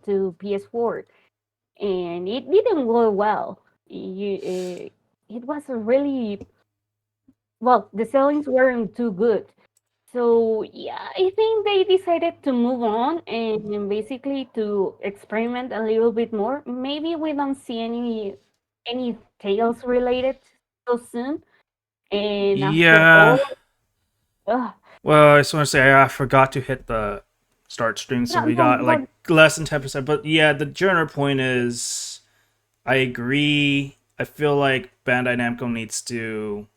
to PS4, and it didn't go well. It was a really well. The sellings weren't too good. So yeah, I think they decided to move on and basically to experiment a little bit more. Maybe we don't see any tales related so soon. And after Yeah. all, uh, Well, I just want to say I forgot to hit the start stream, so no, we no, got like no, less than 10%. But yeah, the general point is, I agree. I feel like Bandai Namco needs to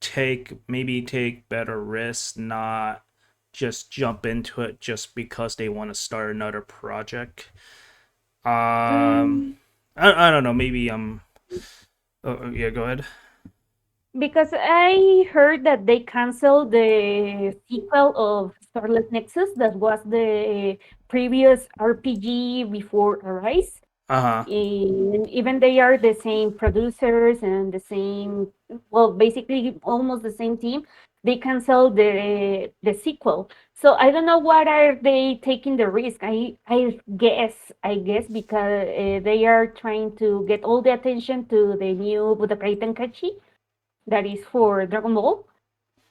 take better risks, not just jump into it just because they want to start another project. Um, mm, I don't know. Maybe yeah, go ahead. because I heard that they canceled the sequel of Scarlet Nexus, that was the previous RPG before Arise. Uh huh. And even they are the same producers and the same, well, basically almost the same team, they canceled the sequel. So I don't know what are they taking the risk. I guess because they are trying to get all the attention to the new Budokai Tenkaichi that is for Dragon Ball.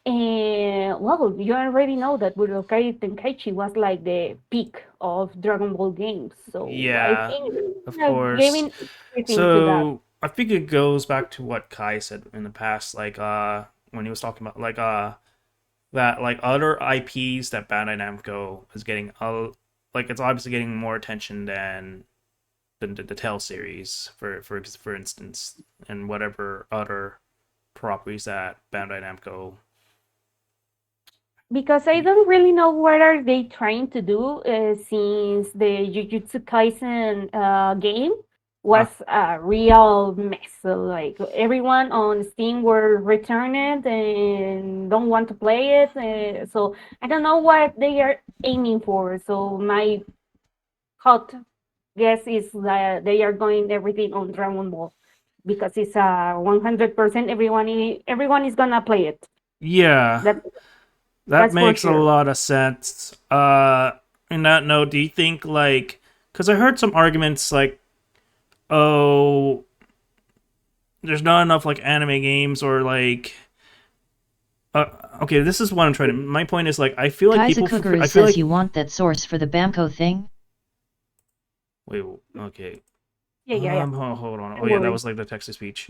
And well, you already know that Budokai Tenkaichi was like the peak of Dragon Ball games. So I Yeah, think of course. giving everything to that. So I think it goes back to what Kai said in the past, like when he was talking about like that like other IPs that Bandai Namco is getting like it's obviously getting more attention than the Tell series for instance, and whatever other properties that Bandai Namco. Because I don't really know what are they trying to do since the Jujutsu Kaisen game was Uh, a real mess. So, like everyone on Steam were returned and don't want to play it. So I don't know what they are aiming for. So my hot guess is that they are going everything on Dragon Ball because it's 100% everyone is gonna play it. yeah, That that that's for makes a sure. lot of sense. In that note, do you think like, because I heard some arguments like, oh, there's not enough like anime games or like uh, okay, this is what I'm trying to. My point is like I feel like Kaiser people. Kukuru I feel says like you want that source for the Bamco thing? wait. Okay. Yeah, yeah, yeah. Hold on. Oh Don't yeah, that worry. was like the text to speech.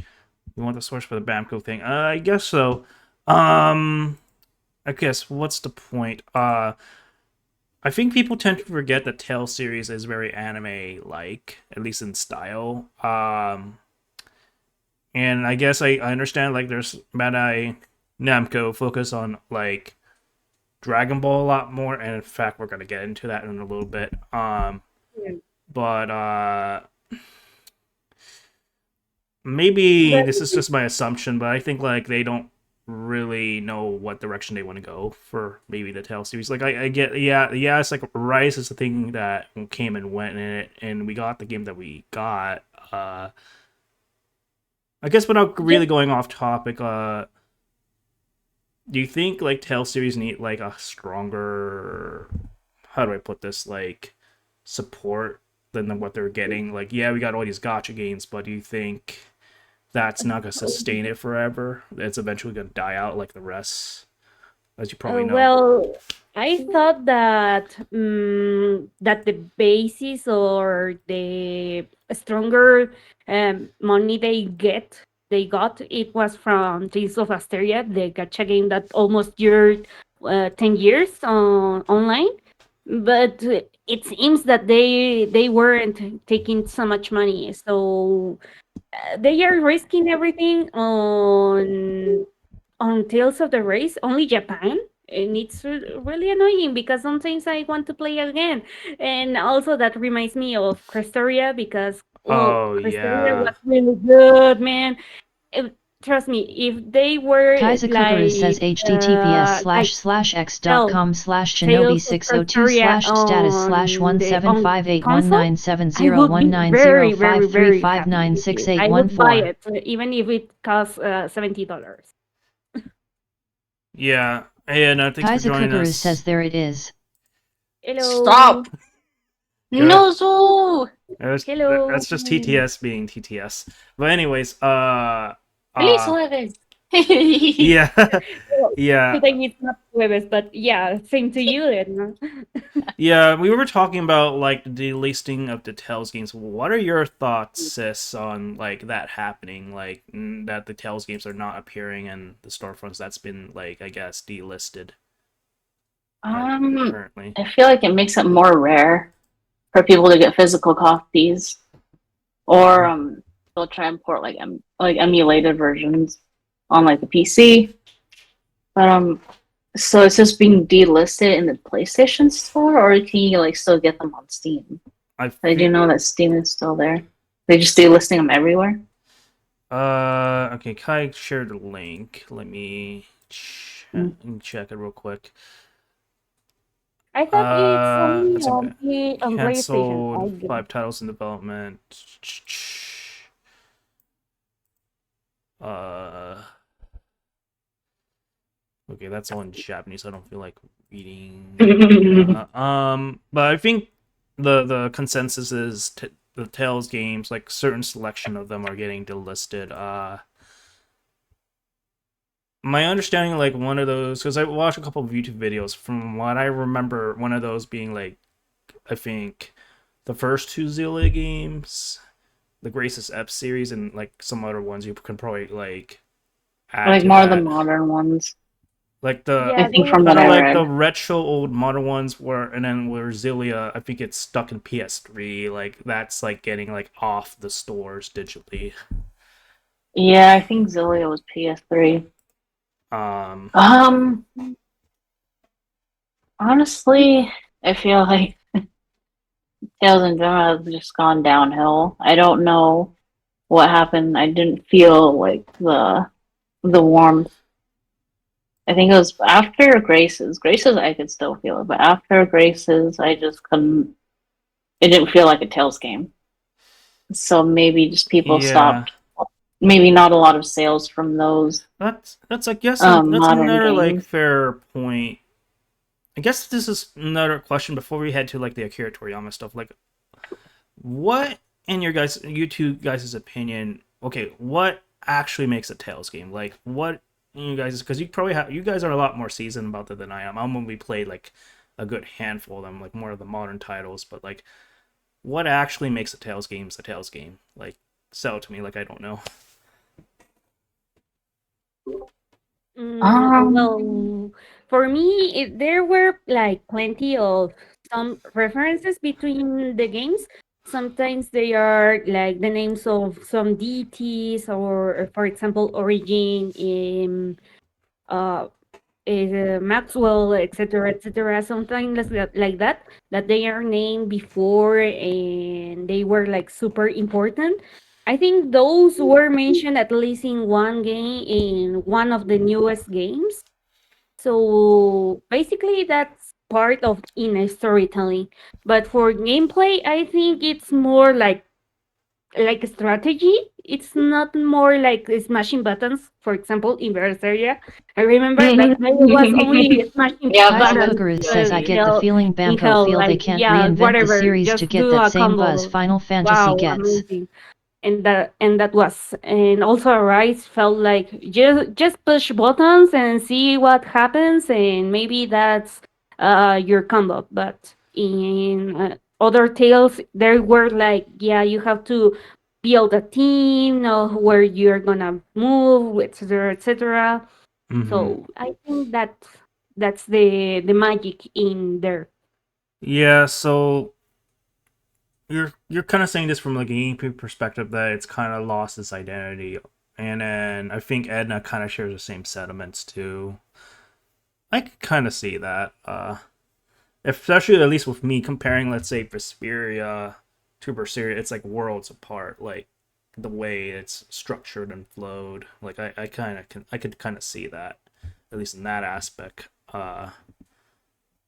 You want the source for the Bamco thing? I guess so. Um, I guess what's the point? I think people tend to forget that Tale series is very anime like, at least in style. And I guess I understand like there's Bandai Namco focus on like Dragon Ball a lot more, and in fact we're gonna get into that in a little bit. Yeah. But maybe But this is just my assumption, but I think like they don't really know what direction they want to go for maybe the Tale series. Like I get yeah, it's like Rise is the thing that came and went in it, and we got the game that we got. I guess without yeah, really going off topic, do you think like Tale series need like a stronger, how do I put this, like support than what they're getting? Like yeah, we got all these gotcha games, but do you think that's not gonna sustain it forever? It's eventually gonna die out like the rest, as you probably know. well, I thought that that the basis or the stronger money they got, it was from Tales of Asteria, the gacha game that almost year 10 years on online. But it seems that they weren't taking so much money, so they are risking everything on Tales of the Race, only Japan. And it's really annoying because sometimes I want to play again. And also that reminds me of Crestoria because, well, Oh Crestoria yeah. was really good, man. Trust me, if they were Kaiser Kukuru says https like slash slash x dot well, com slash shinobi Tales of 602 Crestoria slash status slash on the on console, 1758197019019053596814. I would be very, very, very happy with it. I would buy it even if it costs $70. Yeah. Hey, and thanks for Kaiser joining Kukuru us. says there it is. Hello. Stop. Good. No, so Hello. That's just TTS being TTS. But anyways, feliz uh, jueves. yeah, Well, yeah. today it's not jueves, but yeah, same to you then. Yeah, we were talking about like the delisting of the Tales games. What are your thoughts, sis, on like that happening? Like that the Tales games are not appearing in the storefronts. That's been like I guess delisted currently. I feel like it makes it more rare for people to get physical copies, or they'll try and port like emulated versions on like the PC. But so it's just being delisted in the PlayStation Store, or can you like still get them on Steam? I I do feel. know that Steam is still there. They just delisting them everywhere. Okay, Kai shared the link. Let me Mm. check it real quick. I thought it's only That's a bit on PlayStation. I canceled. guess. 5 titles in development. Uh, okay, that's all in Japanese. I don't feel like reading. But I think the consensus is the Tales games, like certain selection of them, are getting delisted. My understanding, like one of those, because I watched a couple of YouTube videos. From what I remember, one of those being like, I think, the first two Zilla games, the Graces F series, and like some other ones you can probably like add Like to more of the that. modern ones. Like the I Yeah, think there's from what kind of I like the read. retro old modern ones were, and then where Zillia, I think it's stuck in PS3. Like that's like getting like off the stores digitally. Yeah, I think Zillia was PS3. Um, Um, Honestly, I feel like Tales in general have just gone downhill. I don't know what happened. I didn't feel like the warmth. I think it was after Grace's. Grace's I could still feel it, but after Grace's I just couldn't, it didn't feel like a Tales game. So maybe just people yeah, stopped, maybe not a lot of sales from those that's I guess that's modern another like games. fair point. I guess this is another question before we head to like the Akira Toriyama stuff. Like, what in you two guys' opinion? Okay, what actually makes a Tales game? Like, what in you guys? Because you guys are a lot more seasoned about it than I am. I'm only played like a good handful of them, like more of the modern titles. But like, what actually makes a Tales game a Tales game? Like, sell it to me. Like, I don't know. Um, Well, for me, there were like plenty of some references between the games. Sometimes they are like the names of some deities, or for example, Origin in uh, Maxwell, etc., etc. Sometimes like that, that they are named before and they were like super important. I think those were mentioned at least in one game, in one of the newest games. So basically, that's part of in a storytelling. But for gameplay, I think it's more like a strategy. It's not more like smashing buttons. For example, in Berseria, I remember that I was only smashing yeah, Kaiser but buttons Cougar says uh, I yeah. get the hell feeling in Bamco hell, feel they like can't yeah, reinvent the whatever, series to just get do that a same buzz combo. Final Fantasy Wow, gets. amazing. And that was, and also Rise felt like just push buttons and see what happens, and maybe that's your combo. But in other tales there were like, yeah, you have to build a team, know where you're gonna move, etc., etc. Mm-hmm. So I think that's the magic in there. Yeah. So you're kind of saying this from like a gameplay perspective that it's kind of lost its identity, and then I think Edna kind of shares the same sentiments too. I can kind of see that, especially at least with me comparing, let's say, Vesperia to Berseria. It's like worlds apart, like the way it's structured and flowed. Like I could kind of see that, at least in that aspect.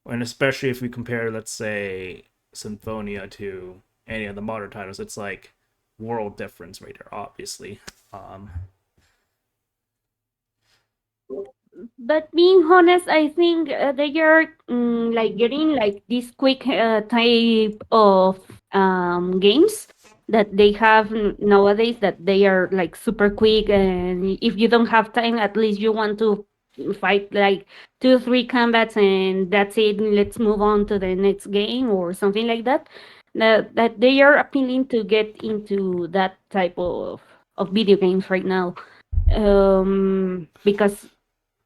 And especially if we compare, let's say, Symphonia to any of the modern titles, it's like world difference right there, obviously. Um, But being honest, I think they are like getting like this quick type of games that they have nowadays, that they are like super quick, and if you don't have time, at least you want to fight like 2 3 combats and that's it, let's move on to the next game or something like that. That they are appealing to get into that type of video games right now, because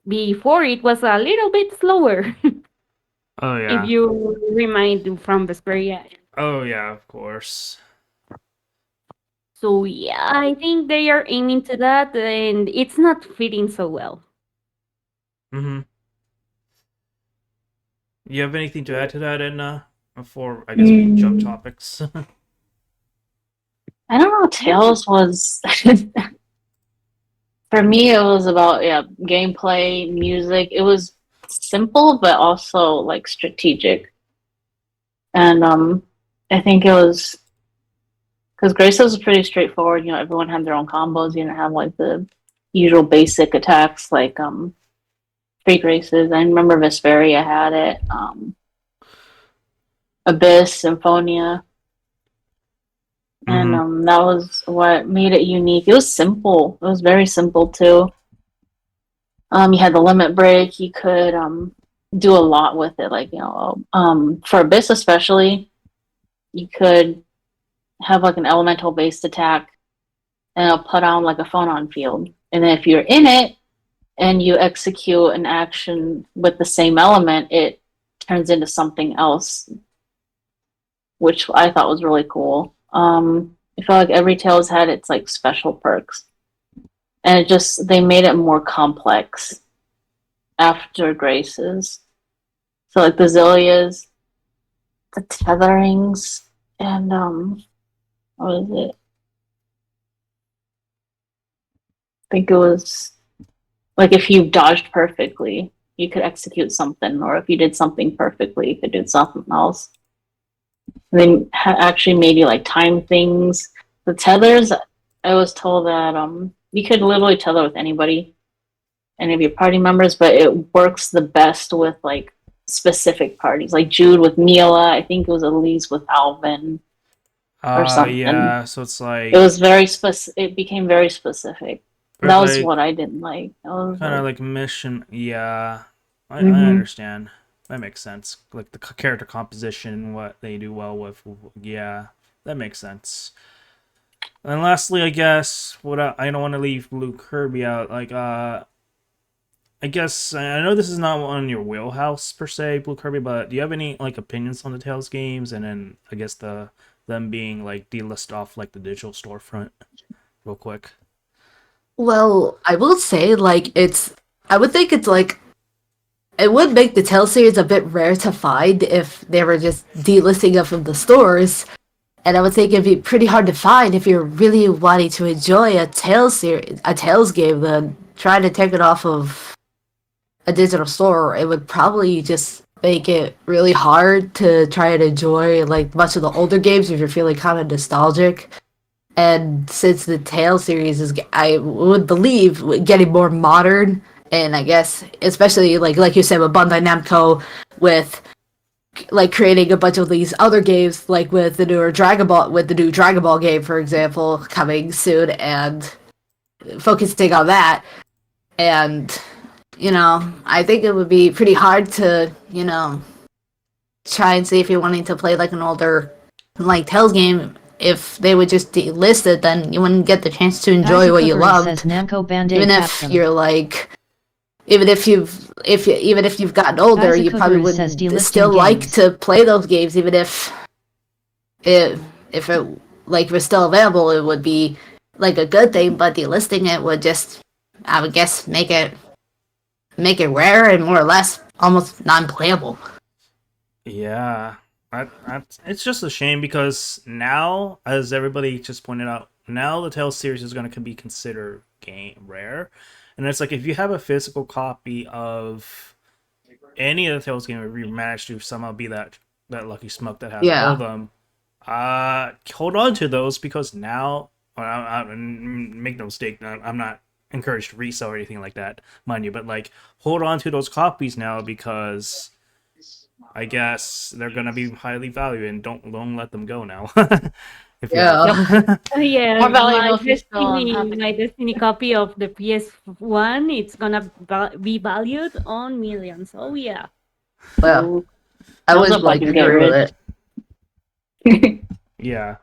before it was a little bit slower. Oh If yeah. you remind from Vesperia. Oh yeah, of course. So yeah, I think they are aiming to that, and it's not fitting so well. Mm-hmm. You have anything to add to that, Edna? Before I guess we jump Mm, topics. I don't know. Tails was for me. It was about gameplay, music. It was simple, but also like strategic. And I think it was because Graces was pretty straightforward. You know, everyone had their own combos. You didn't have like the usual basic attacks like free Graces. I remember Vesperia had it. Abyss, Symphonia, and Mm-hmm. that was what made it unique. It was simple. It was very simple too. You had the limit break. You could do a lot with it. Like for Abyss especially, you could have like an elemental based attack, and it'll put on like a phonon field. And then if you're in it and you execute an action with the same element, it turns into something else, which I thought was really cool. I feel like every Tales had its like special perks, and it just they made it more complex after Graces. So like the Zillias, the tetherings, and what is it? I think it was like if you dodged perfectly, you could execute something, or if you did something perfectly, you could do something else. They actually made you like time things. The tethers, I was told that you could literally tether with anybody, any of your party members, but it works the best with like specific parties, like Jude with Mila. I think it was Elise with Alvin or something. Yeah. So it's It like, was very specific. It became very specific. That there's was like what I didn't like. I was kind of like, like mission. Yeah, I mm-hmm. understand. That makes sense. Like the character composition, what they do well with. Yeah, that makes sense. And lastly, I guess what I don't want to leave Blue Kirby out. Like, I guess I know this is not on your wheelhouse per se, Blue Kirby, but do you have any like opinions on the Tales games? And then I guess them being like delisted off like the digital storefront, real quick. Well, I will say, like, I would think it's like, it would make the Tale series a bit rare to find if they were just delisting it from the stores. And I would think it'd be pretty hard to find if you're really wanting to enjoy a Tales game, then trying to take it off of a digital store, it would probably just make it really hard to try and enjoy, like, much of the older games if you're feeling kind of nostalgic. And since the Tale series is, I would believe, getting more modern, and I guess especially like you said with Bandai Namco, with like creating a bunch of these other games, like with the new Dragon Ball game, for example, coming soon, and focusing on that, and I think it would be pretty hard to try and see if you're wanting to play like an older like Tales game. If they would just delist it, then you wouldn't get the chance to enjoy Kaisa what you Cookery says loved. Namco Bandai Even if Capcom. you're like, even if you've gotten older, Kaisa you probably Cookery says would still delisting like games. to play those games, even if it like was still available. It would be like a good thing, but delisting it would just, I would guess, make it rare and more or less almost non-playable. Yeah, it's just a shame because now, as everybody just pointed out, now the Tales series is going to be considered game rare, and it's like if you have a physical copy of any of the Tales game, if you manage to somehow be that lucky smoke that has all of Yeah. them, hold on to those because now, make no mistake, I'm not encouraged to resell or anything like that, mind you. But like, hold on to those copies now because I guess they're gonna be highly valued, and don't let them go now. If you have Yeah. them. Yes, More valuable if you still have it. My Destiny copy of the PS1, it's gonna be valued on millions. Oh yeah. Well, Ooh, I now's would the point like to get agree with rich. it. Yeah.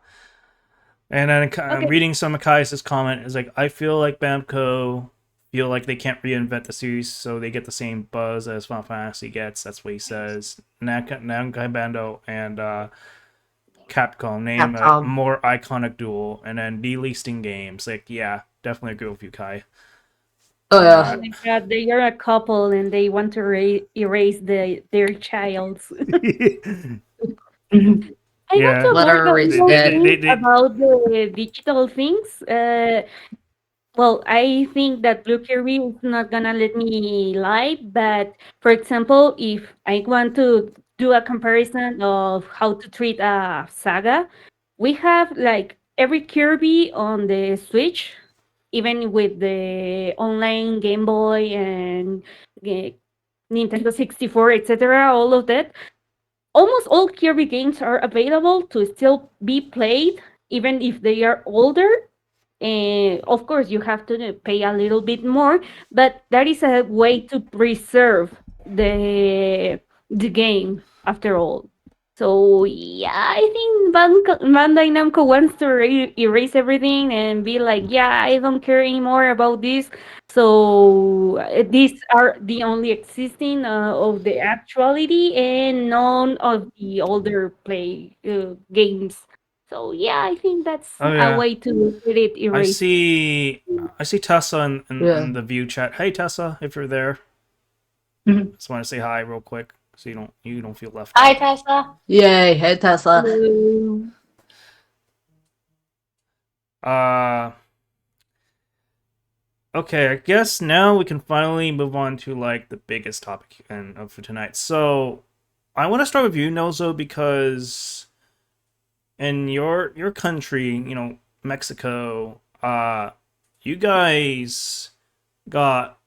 And then I'm Okay. reading some of Kai's comment is like, I feel like Bamco feel like they can't reinvent the series, so they get the same buzz as Final Fantasy gets. That's what he says. Namco Bandai and Capcom name a Capcom. more iconic duel, and then delisting games. Like, yeah, definitely agree with you, Kai. Oh On yeah. Oh my god, they are a couple and they want to erase their childs. I want Yeah, to Let avoid her a erase little dead. thing about the digital things. Well, I think that Blue Kirby is not gonna let me lie, but for example, if I want to do a comparison of how to treat a saga, we have like every Kirby on the Switch, even with the online Game Boy and uh, Nintendo 64, etc., all of that. Almost all Kirby games are available to still be played, even if they are older. And of course, you have to pay a little bit more, but that is a way to preserve the game after all. So yeah, I think Bandai Namco wants to erase everything and be like, yeah, I don't care anymore about this. So these are the only existing of the actuality and none of the older play games. So yeah, I think that's oh a yeah. way to get it I erased. see. I see Tessa Yeah. in the view chat. Hey Tessa, if you're there, Mhm. just want to say hi real quick, so you don't feel left Hi, out. Tessa. Yay, hey Tesla. Uh, okay. I guess now we can finally move on to like the biggest topic and for tonight. So I want to start with you, Nozo, because in your country, Mexico, you guys got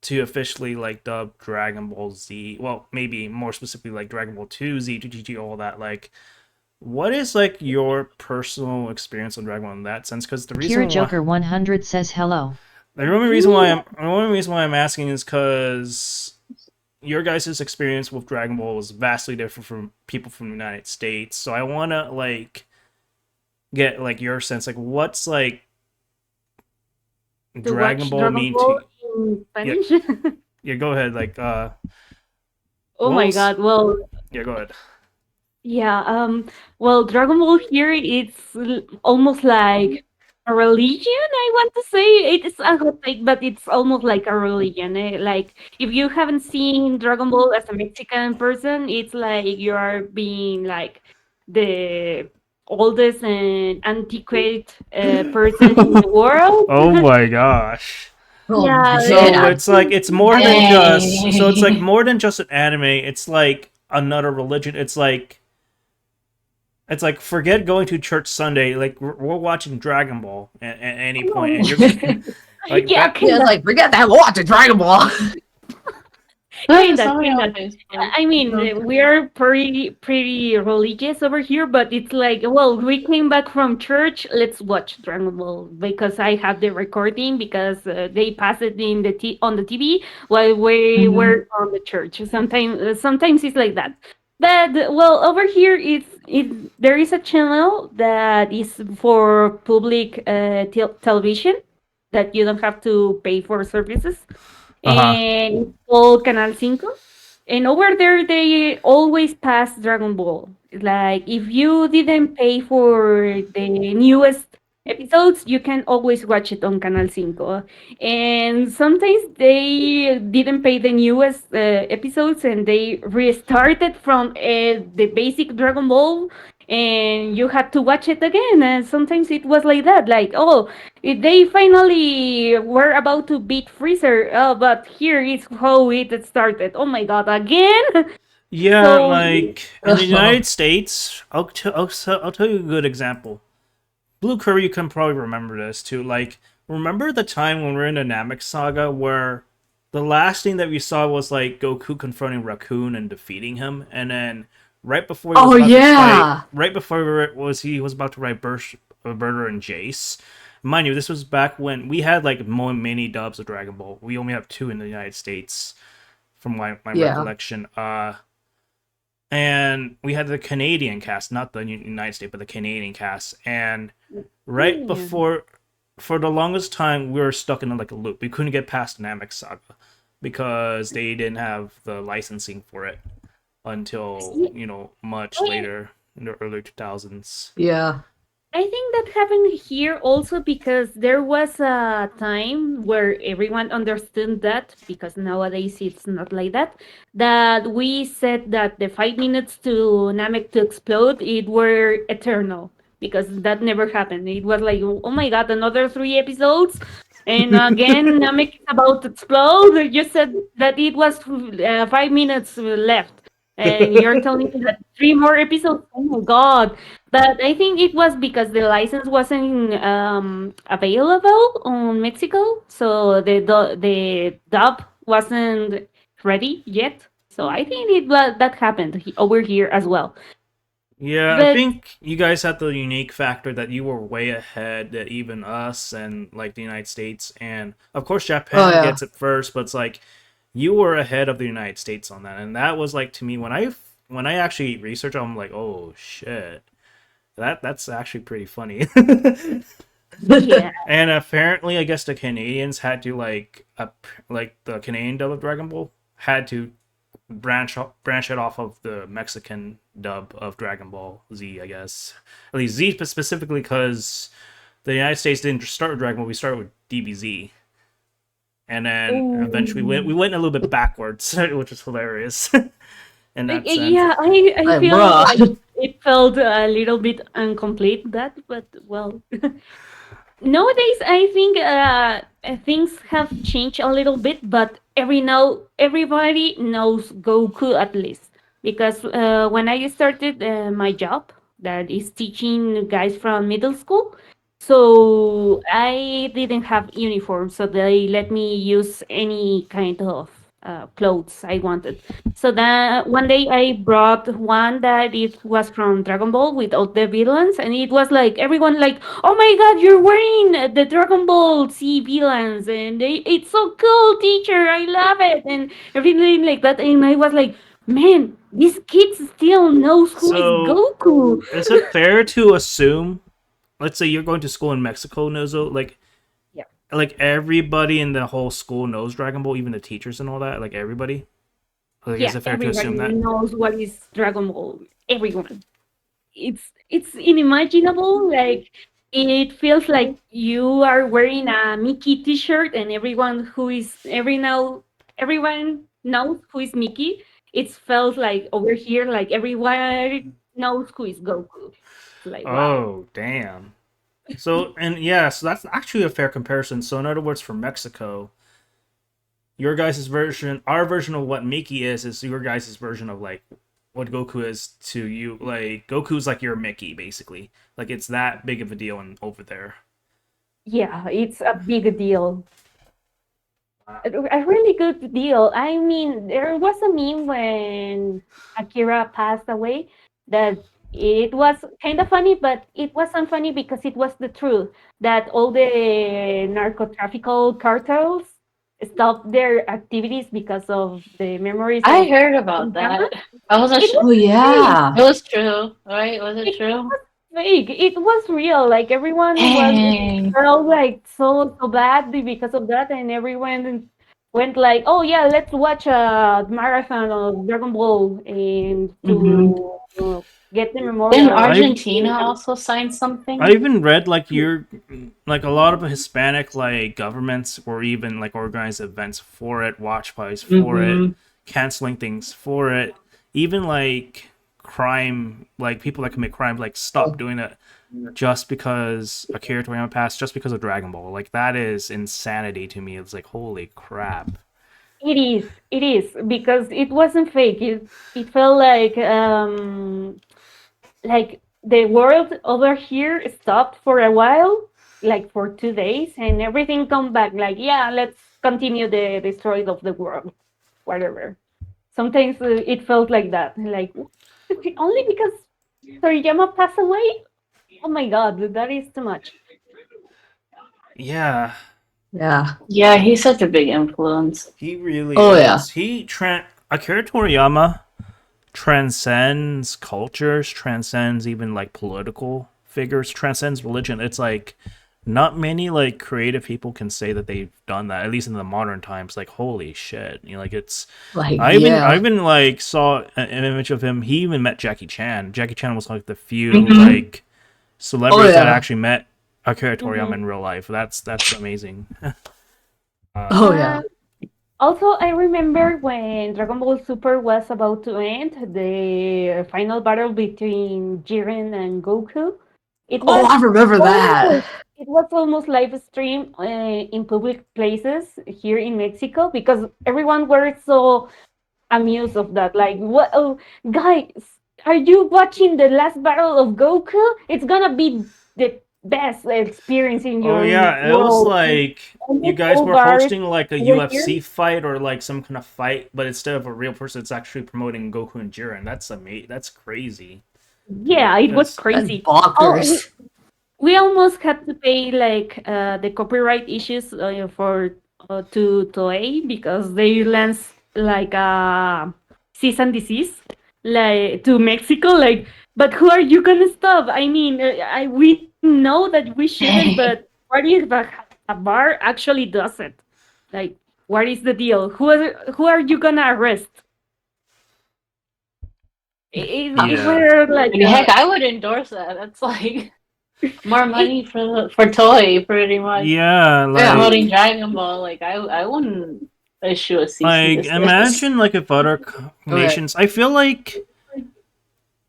to officially like dub Dragon Ball Z. Well, maybe more specifically like Dragon Ball 2, Z, 2GG, all that. Like, what is like your personal experience on Dragon Ball in that sense? Because Akira Joker 100 says hello. the only reason why I'm asking is because your guys' experience with Dragon Ball was vastly different from people from the United States. So I wanna like get like your sense, like what's like To Dragon watch Ball Dragon mean Ball to in yeah Spanish. yeah go ahead like Oh what my was god. Well, yeah go ahead. yeah, well, Dragon Ball here, it's almost like a religion, I want to say. It's a hot take, but it's almost like a religion. Like, if you haven't seen Dragon Ball as a Mexican person, it's like you are being like the oldest and antiquated person in the world. Oh my gosh. Oh Yeah, man, So it's it's like it's more than anime. just so it's like Dang. more than just an anime. It's like another religion. It's like forget going to church Sunday. Like we're watching Dragon Ball at any point, and you're like Yeah, that. yeah, it's kinda. like forget that watch a Dragon Ball. Kinda, Somebody on kinda. Facebook. I mean, we are pretty religious over here, but it's like, well, we came back from church. Let's watch Dragon Ball because I have the recording because they pass it in on the TV while we Mhm. were on the church. Sometimes it's like that. But well, over here there is a channel that is for public television that you don't have to pay for services Uh huh. and it's called Canal 5. And over there, they always pass Dragon Ball. Like, if you didn't pay for the newest episodes, you can always watch it on Canal 5. And sometimes they didn't pay the newest episodes and they restarted from the basic Dragon Ball and you had to watch it again. And sometimes it was like that, like, oh, they finally were about to beat Freezer, but here is how it started. Oh my god, again? Yeah, So, like in the United States, I'll tell you a good example. Blue Curry, you can probably remember this too. Like remember the time when we were in the Namek saga where the last thing that we saw was like Goku confronting Raccoon and defeating him, and then right before he was Oh about to fight, yeah. right before he was about to fight Berter and Jace. Mind you, this was back when we had like more mini dubs of Dragon Ball. We only have two in the United States, from my Yeah. recollection. And we had the Canadian cast, not the United States, but the Canadian cast. And right Yeah. before, for the longest time, we were stuck in like a loop. We couldn't get past Namek Saga because they didn't have the licensing for it until much I later in the early 2000s. Yeah. I think that happened here also because there was a time where everyone understood that, because nowadays it's not like that, that we said that the 5 minutes to Namek to explode, it were eternal, because that never happened. It was like, oh my god, another 3 episodes, and again Namek is about to explode. You said that it was 5 minutes left, and you're telling me that 3 more episodes. Oh my god. But I think it was because the license wasn't available on Mexico, so the dub wasn't ready yet. So I think it was that happened over here as well. Yeah, I But think you guys had the unique factor that you were way ahead that even us and like the United States, and of course Oh Japan yeah. gets it first, but it's like you were ahead of the United States on that, and that was like to me when I actually researched, I'm like, oh shit, that's actually pretty funny. yeah, And apparently, I guess the Canadians had to like the Canadian dub of Dragon Ball had to branch it off of the Mexican dub of Dragon Ball Z, I guess. At least Z specifically because the United States didn't start with Dragon Ball. We started with DBZ, and then eventually we ooh. went a little bit backwards, which is hilarious in that sense. Yeah, I Like, feel like bruh. it felt a little bit incomplete that, but well. Nowadays, I think things have changed a little bit, but everybody knows Goku at least, because when I started my job, that is teaching guys from middle school, so I didn't have uniform, so they let me use any kind of clothes I wanted. So that one day I brought one that it was from Dragon Ball with all the villains, and it was like everyone like, "Oh my God, you're wearing the Dragon Ball Z villains, and it's so cool, teacher! I love it!" And everything like that. And I was like, "Man, this kid still knows who is So, Goku." is it fair to assume, let's say you're going to school in Mexico, Nozo, Yeah, like everybody in the whole school knows Dragon Ball, even the teachers and all that, like everybody? Like, is yeah, it fair to everybody assume that? knows what is Dragon Ball. Everyone. It's unimaginable. Like it feels like you are wearing a Mickey T-shirt, and everyone knows who is Mickey. It's felt like over here, like everyone knows who is Goku. It's like wow. Oh, damn. So, and yeah, so that's actually a fair comparison. So, in other words, for Mexico, your guys' version, our version of what Mickey is your guys' version of like what Goku is to you. Like, Goku's like your Mickey, basically. Like, it's that big of a deal over there. Yeah, it's a big deal. A really good deal. I mean, there was a meme when Akira passed away that it was kind of funny, but it wasn't funny because it was the truth that all the narcotraffical cartels stopped their activities because of the memories I of heard about Toriyama. that. I wasn't It sure. was Oh fake. yeah. It was true, right? Was it It true? was fake. It was real. Like everyone was Dang. felt like so bad because of that, and everyone went like, "Oh yeah, let's watch a marathon of Dragon Ball and Mm-hmm. to get the Didn't memorial of I've Mickey and Argentina everything." also sign I something? even read like you're like a lot of Hispanic like governments or even like organized events for it, watch parties for it, Mm-hmm. canceling things for it, even like crime, like people that commit crime, like stop doing it just because Akira Toriyama passed, just because of Dragon Ball. Like that is insanity to me. It's like holy crap. It is because it wasn't fake. It felt like the world over here stopped for a while, like for 2 days, and everything come back like, yeah, let's continue the destroy of the world, whatever. Sometimes it felt like that, like only because Toriyama passed away. Oh my god, that is too much. Yeah, Yeah. Yeah, he's such a big influence. he really Oh yeah. is. Akira Toriyama transcends cultures, transcends even like political figures, transcends religion. It's like not many like creative people can say that they've done that, at least in the modern times. Like holy shit, like it's. Like I yeah. even like saw an image of him. He even met Jackie Chan. Jackie Chan was like the few Mhm. like Oh celebrities that yeah. actually met Akira Toriyama Hmm. in real life. That's amazing. Oh yeah. Also, I remember when Dragon Ball Super was about to end, the final battle between Jiren and Goku. It Oh, was I remember that. almost it was almost live stream in public places here in Mexico because everyone were so amused of that. Like, what? Oh, guys, are you watching the last battle of Goku? It's gonna be the best experience in Oh your yeah, it was world. like you Almost guys all were bars hosting like a over here. UFC fight or like some kind of fight, but instead of a real person, it's actually promoting Goku and Jiren. That's amazing. That's crazy. Yeah, it was That's That's crazy. Oh, bonkers. we almost had to pay like the copyright issues for to Toei because they lanced like a cease and desist like to Mexico. Like, but who are you gonna stop? I mean, we know that we shouldn't, but what if a bar actually does it? Like, what is the deal? Who are you gonna arrest? It yeah, were like I mean, heck, I would endorse that. That's like more it, money for Toy, pretty much. yeah. Yeah. Promoting Dragon Ball, like I wouldn't issue a cease and Like desist. imagine like if other Okay. nations. I feel like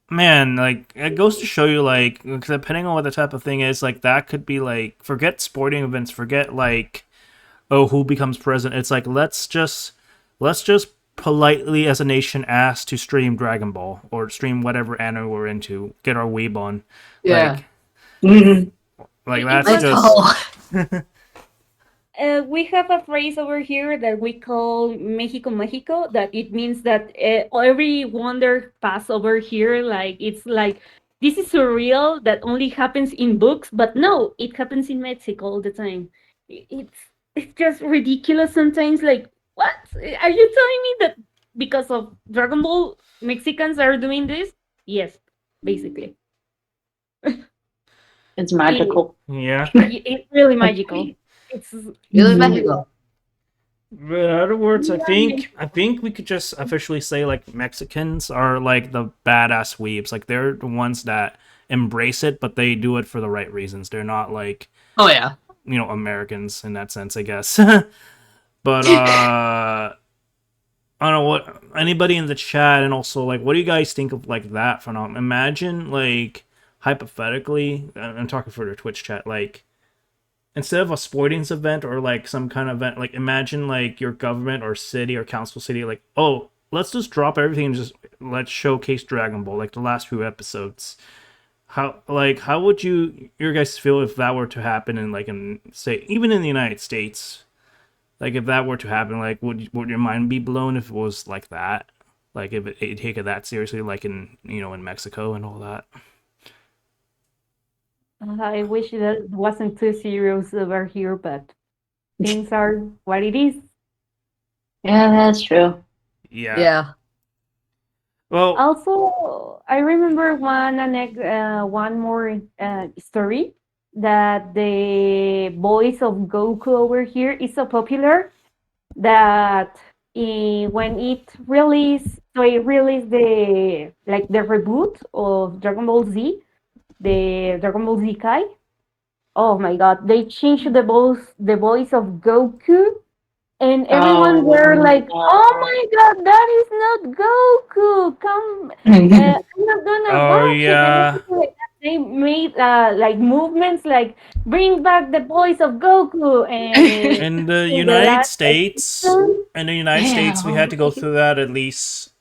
man, like it goes to show you like depending on what the type of thing is, like that could be like forget sporting events, forget like oh, who becomes president? It's like let's just politely as a nation ask to stream Dragon Ball or stream whatever anime we're into, get our weeb on, Yeah. like Mhm. it that's Like was just oh. we have a phrase over here that we call Mexico Mexico, that it means that every wonder pass over here, like it's like this is surreal that only happens in books, but no, it happens in Mexico all the time. It's just ridiculous sometimes. Like, what are you telling me that because of Dragon Ball Mexicans are doing this? Yes, basically, It's it, magical. yeah. it's really magical. It's Really Mhm. Mexico. But in other words, I yeah, think I think we could just officially say like Mexicans are like the badass weebs. Like they're the ones that embrace it, but they do it for the right reasons. They're not like Oh yeah. Americans in that sense, I guess. But I don't know what anybody in the chat and also like what do you guys think of like that phenomenon? Imagine like hypothetically, I'm talking for the Twitch chat, like instead of a sporting event or like some kind of event, like imagine like your government or city or council city, like oh let's just drop everything and just let's showcase Dragon Ball, like the last few episodes. How would your guys feel if that were to happen in like in say even in the United States? Like if that were to happen, like would your mind be blown if it was like that? Like if it take it that seriously, like in in Mexico and all that. I wish that wasn't too serious over here, but things are what it is. Yeah, that's true. Yeah. Yeah. Well, Also, I remember one more story that the voice of Goku over here is so popular that when it released the reboot of Dragon Ball Z, the Dragon Ball Z Kai. Oh my God, they changed the voice of Goku, and everyone were Oh like, "Oh no. my God, that is not Goku! Come, I'm not gonna oh watch it." And yeah. everything like that. They made like movements like bring back the voice of Goku, and In the in the United last States, episode, we had Damn. to go through that at least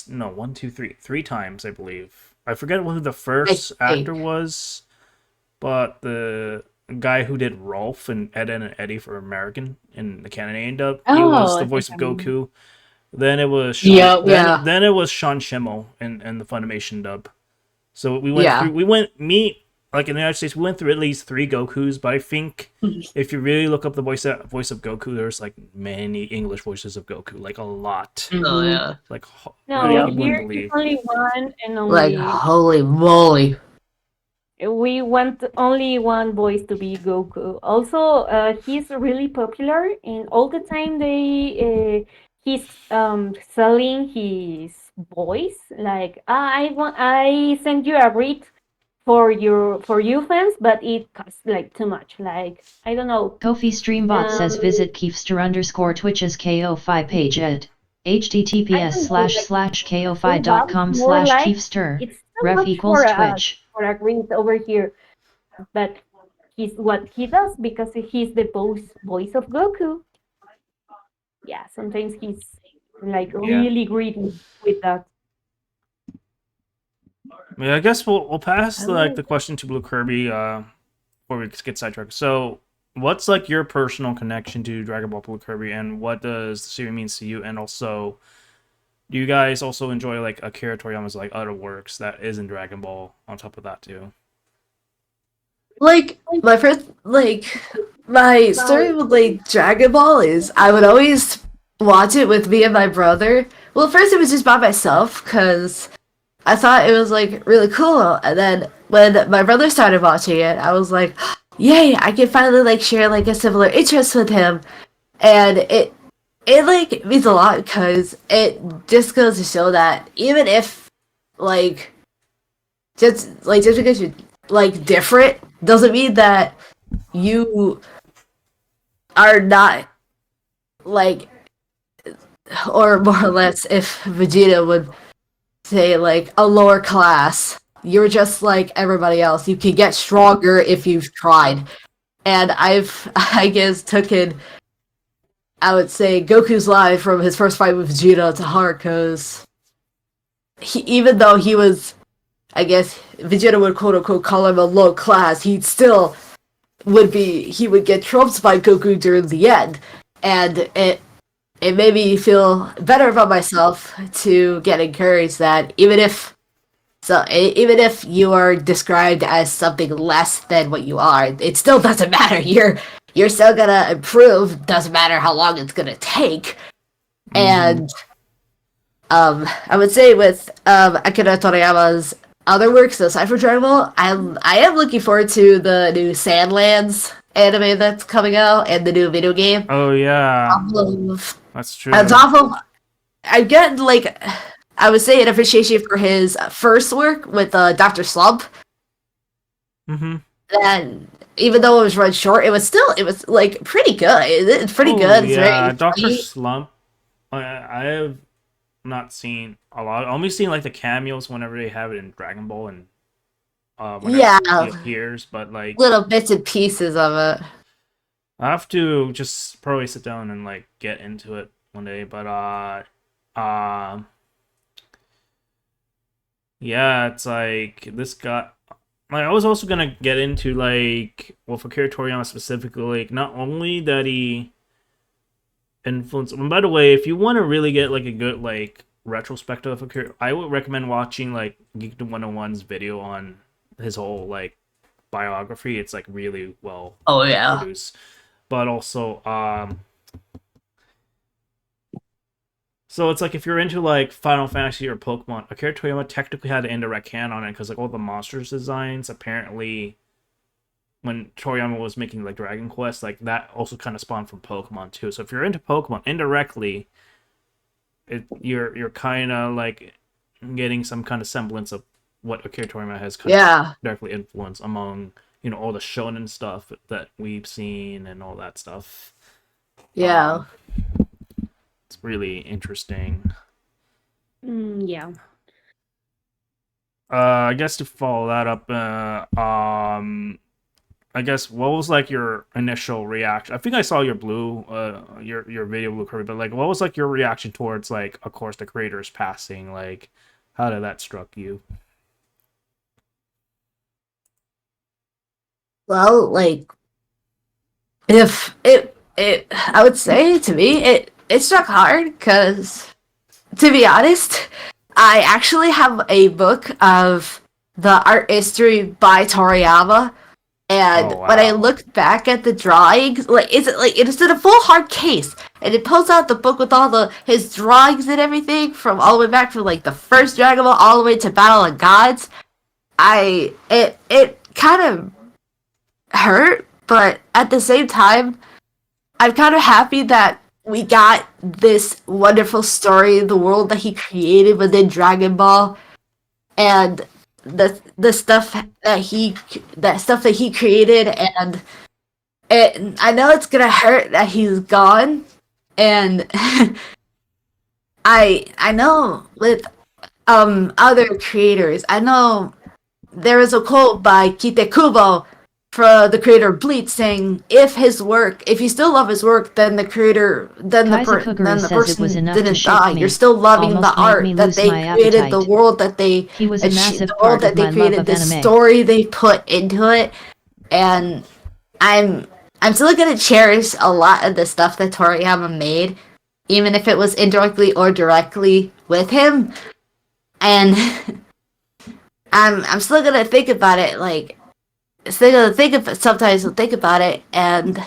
no one, two, three times, I believe. I forget who the I first actor think. was, but the guy who did Rolf and Ed, and Eddie for American in the Canadian dub. He was Oh, the I think voice of I remember. Goku. Then it was Sean. Yep. Yeah. Then it was Sean Schimmel in the Funimation dub. So Yeah. like in the United States, we went through at least 3 Gokus. But I think if you really look up the voice of Goku, there's like many English voices of Goku, like a lot, Oh Mhm. yeah. like No, you Yep. wouldn't here it's believe. only one and Like only. holy moly. We want only one voice to be Goku. Also, he's really popular, and all the time he's selling his voice. Like, I send you a read for you fans, but it costs like too much. Like, I don't know. Kofi Streambot says Um, visit Kiefster_Twitch's KO5 page at I don't know. Like, $3 more like https://ko5.com/Kiefster. it's too Ref much equals Twitch. for a read over here. But he's what he does because he's the voice of Goku. Yeah, sometimes he's like Yeah. really greedy with that. Yeah, I guess we'll pass Oh, the question to Blue Kirby before we get sidetracked. So, what's like your personal connection to Dragon Ball Blue Kirby, and what does the series mean to you? And also, do you guys also enjoy like Akira Toriyama's like other works that isn't Dragon Ball on top of that too? Like my story with like Dragon Ball is I would always watch it with me and my brother. Well, first it was just by myself because I thought it was like really cool, and then when my brother started watching it, I was like, "Yay! I can finally like share like a similar interest with him," and it like means a lot because it just goes to show that even if like just because you're like different doesn't mean that you are not like, or more or less if Vegeta would say like a lower class, you're just like everybody else. You can get stronger if you've tried. And I guess taken, I would say, Goku's line from his first fight with Vegeta to heart, because even though he was, I guess Vegeta would quote unquote call him a low class, he would get trumped by Goku during the end. And it made me feel better about myself to get encouraged that even if you are described as something less than what you are, it still doesn't matter. You're still gonna improve. Doesn't matter how long it's gonna take. And I would say with Akira Toriyama's other works aside from Dragon Ball, I am looking forward to the new Sandlands anime that's coming out and the new video game. Oh yeah, On that's true. top of, I get like, I would say an appreciation for his first work with Dr. Slump. Mm-hmm. And even though it was run short, it was like pretty good. It's pretty good. It's Yeah, very Doctor funny. Slump. I have not seen a lot. I only seen like the cameos whenever they have it in Dragon Ball and whenever Yeah, he appears. But like, little bits and pieces of it. I have to just probably sit down and like get into it one day. But yeah, it's like this guy. Like, I was also gonna get into like, well, for Akira Toriyama specifically, like not only that he influenced. And by the way, if you want to really get like a good like retrospective of Akira, I would recommend watching like Geekdom 101's video on his whole like biography. It's like really well Oh yeah. produced. But also, so it's like if you're into like Final Fantasy or Pokemon, Akira Toriyama technically had an indirect hand on it because like all the monsters designs apparently, when Toriyama was making like Dragon Quest, like that also kind of spawned from Pokemon too. So if you're into Pokemon indirectly, you're kind of like getting some kind of semblance of what Akira Toriyama has kind of directly influenced among all the shonen stuff that we've seen and all that stuff. Yeah. It's really interesting. Yeah. I guess to follow that up, I guess what was like your initial reaction? I think I saw your your video Blue Kirby, but like what was like your reaction towards like, of course, the creator's passing? Like, how did that struck you? Well, like if it I would say to me it struck hard because, to be honest, I actually have a book of the art history by Toriyama. And Oh when I wow. looked back at the drawings, it's in a full hard case, and it pulls out the book with all the his drawings and everything from all the way back from like the first Dragon Ball all the way to Battle of Gods. It kind of hurt, but at the same time, I'm kind of happy that we got this wonderful story, the world that he created within Dragon Ball, and the stuff that he created. And I know it's gonna hurt that he's gone, and I know with other creators, I know there is a quote by Kite Kubo for the creator of Bleach saying, if you still love his work, then the creator, Kaiser then Kuguru the says it was person enough to didn't shake die. You're me, still loving the almost made me art that lose they my created, the appetite. world that they He was a massive the world part of that they my love created, of the anime. story they put into it. And I'm I'm still gonna cherish a lot of the stuff that Toriyama made, even if it was indirectly or directly with him. And I'm still gonna think about it, like still gonna sometimes I'll think about it. And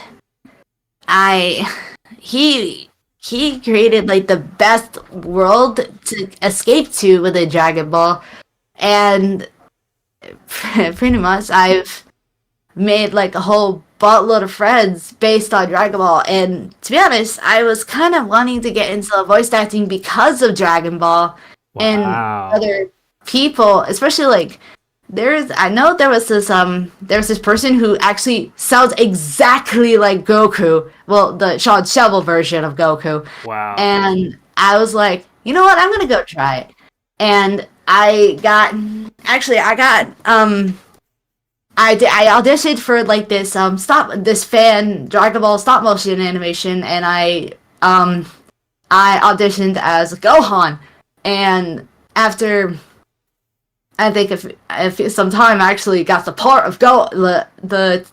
I he created like the best world to escape to with a Dragon Ball. And pretty much I've made like a whole buttload of friends based on Dragon Ball. And to be honest, I was kind of wanting to get into voice acting because of Dragon Ball and Wow. other people, especially like I know there was this person who actually sounds exactly like Goku. Well, the Sean Shovel version of Goku. Wow. And I was like, you know what, I'm gonna go try it. And I got I auditioned for like this fan Dragon Ball stop motion animation, and I auditioned as Gohan. And after I think if some time, I actually got the part of the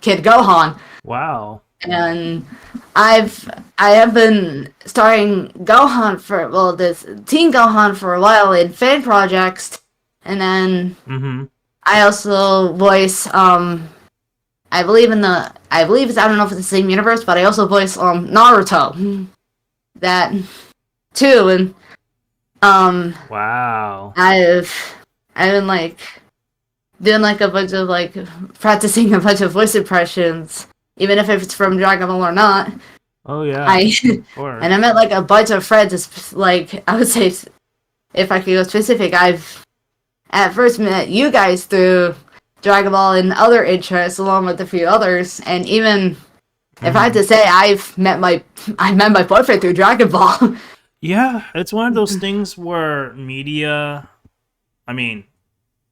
kid Gohan. Wow. And I have been starring Gohan for, well, this Teen Gohan for a while in fan projects. And then Mm-hmm. I also voice I believe it's, I don't know if it's the same universe, but I also voice Naruto. That too. And Wow. I've been like doing like a bunch of like practicing a bunch of voice impressions, even if it's from Dragon Ball or not. Oh yeah. I Of course. and I met like a bunch of friends. Like, I would say, if I could go specific, I've at first met you guys through Dragon Ball and other interests, along with a few others. And even if I had to say, I met my boyfriend through Dragon Ball. Yeah, it's one of those things where media, I mean,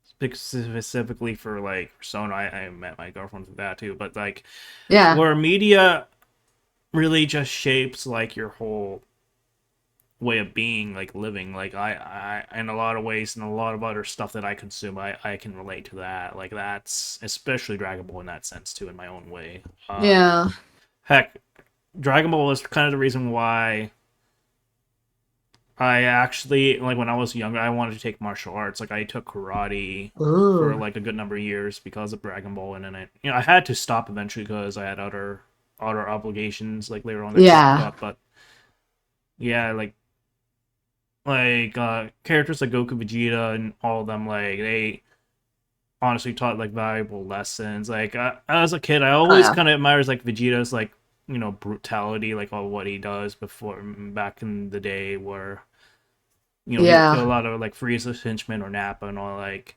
specifically for like Persona, I met my girlfriend through that too, but like Yeah, where media really just shapes like your whole way of being, like living. Like I in a lot of ways and a lot of other stuff that I consume, I can relate to that. Like that's especially Dragon Ball in that sense too, in my own way. yeah. Heck, Dragon Ball was kind of the reason why I actually, like, when I was younger, I wanted to take martial arts. Like I took karate for Ooh, like a good number of years because of Dragon Ball, and then I had to stop eventually because I had other obligations like later on that cropped yeah, up. But yeah, characters like Goku, Vegeta, and all of them, like they honestly taught like valuable lessons. Like as a kid, I oh always yeah, kind of admires like Vegeta's like brutality, like all what he does before back in the day where he would kill yeah, a lot of like Frieza's henchmen or Nappa and all, like.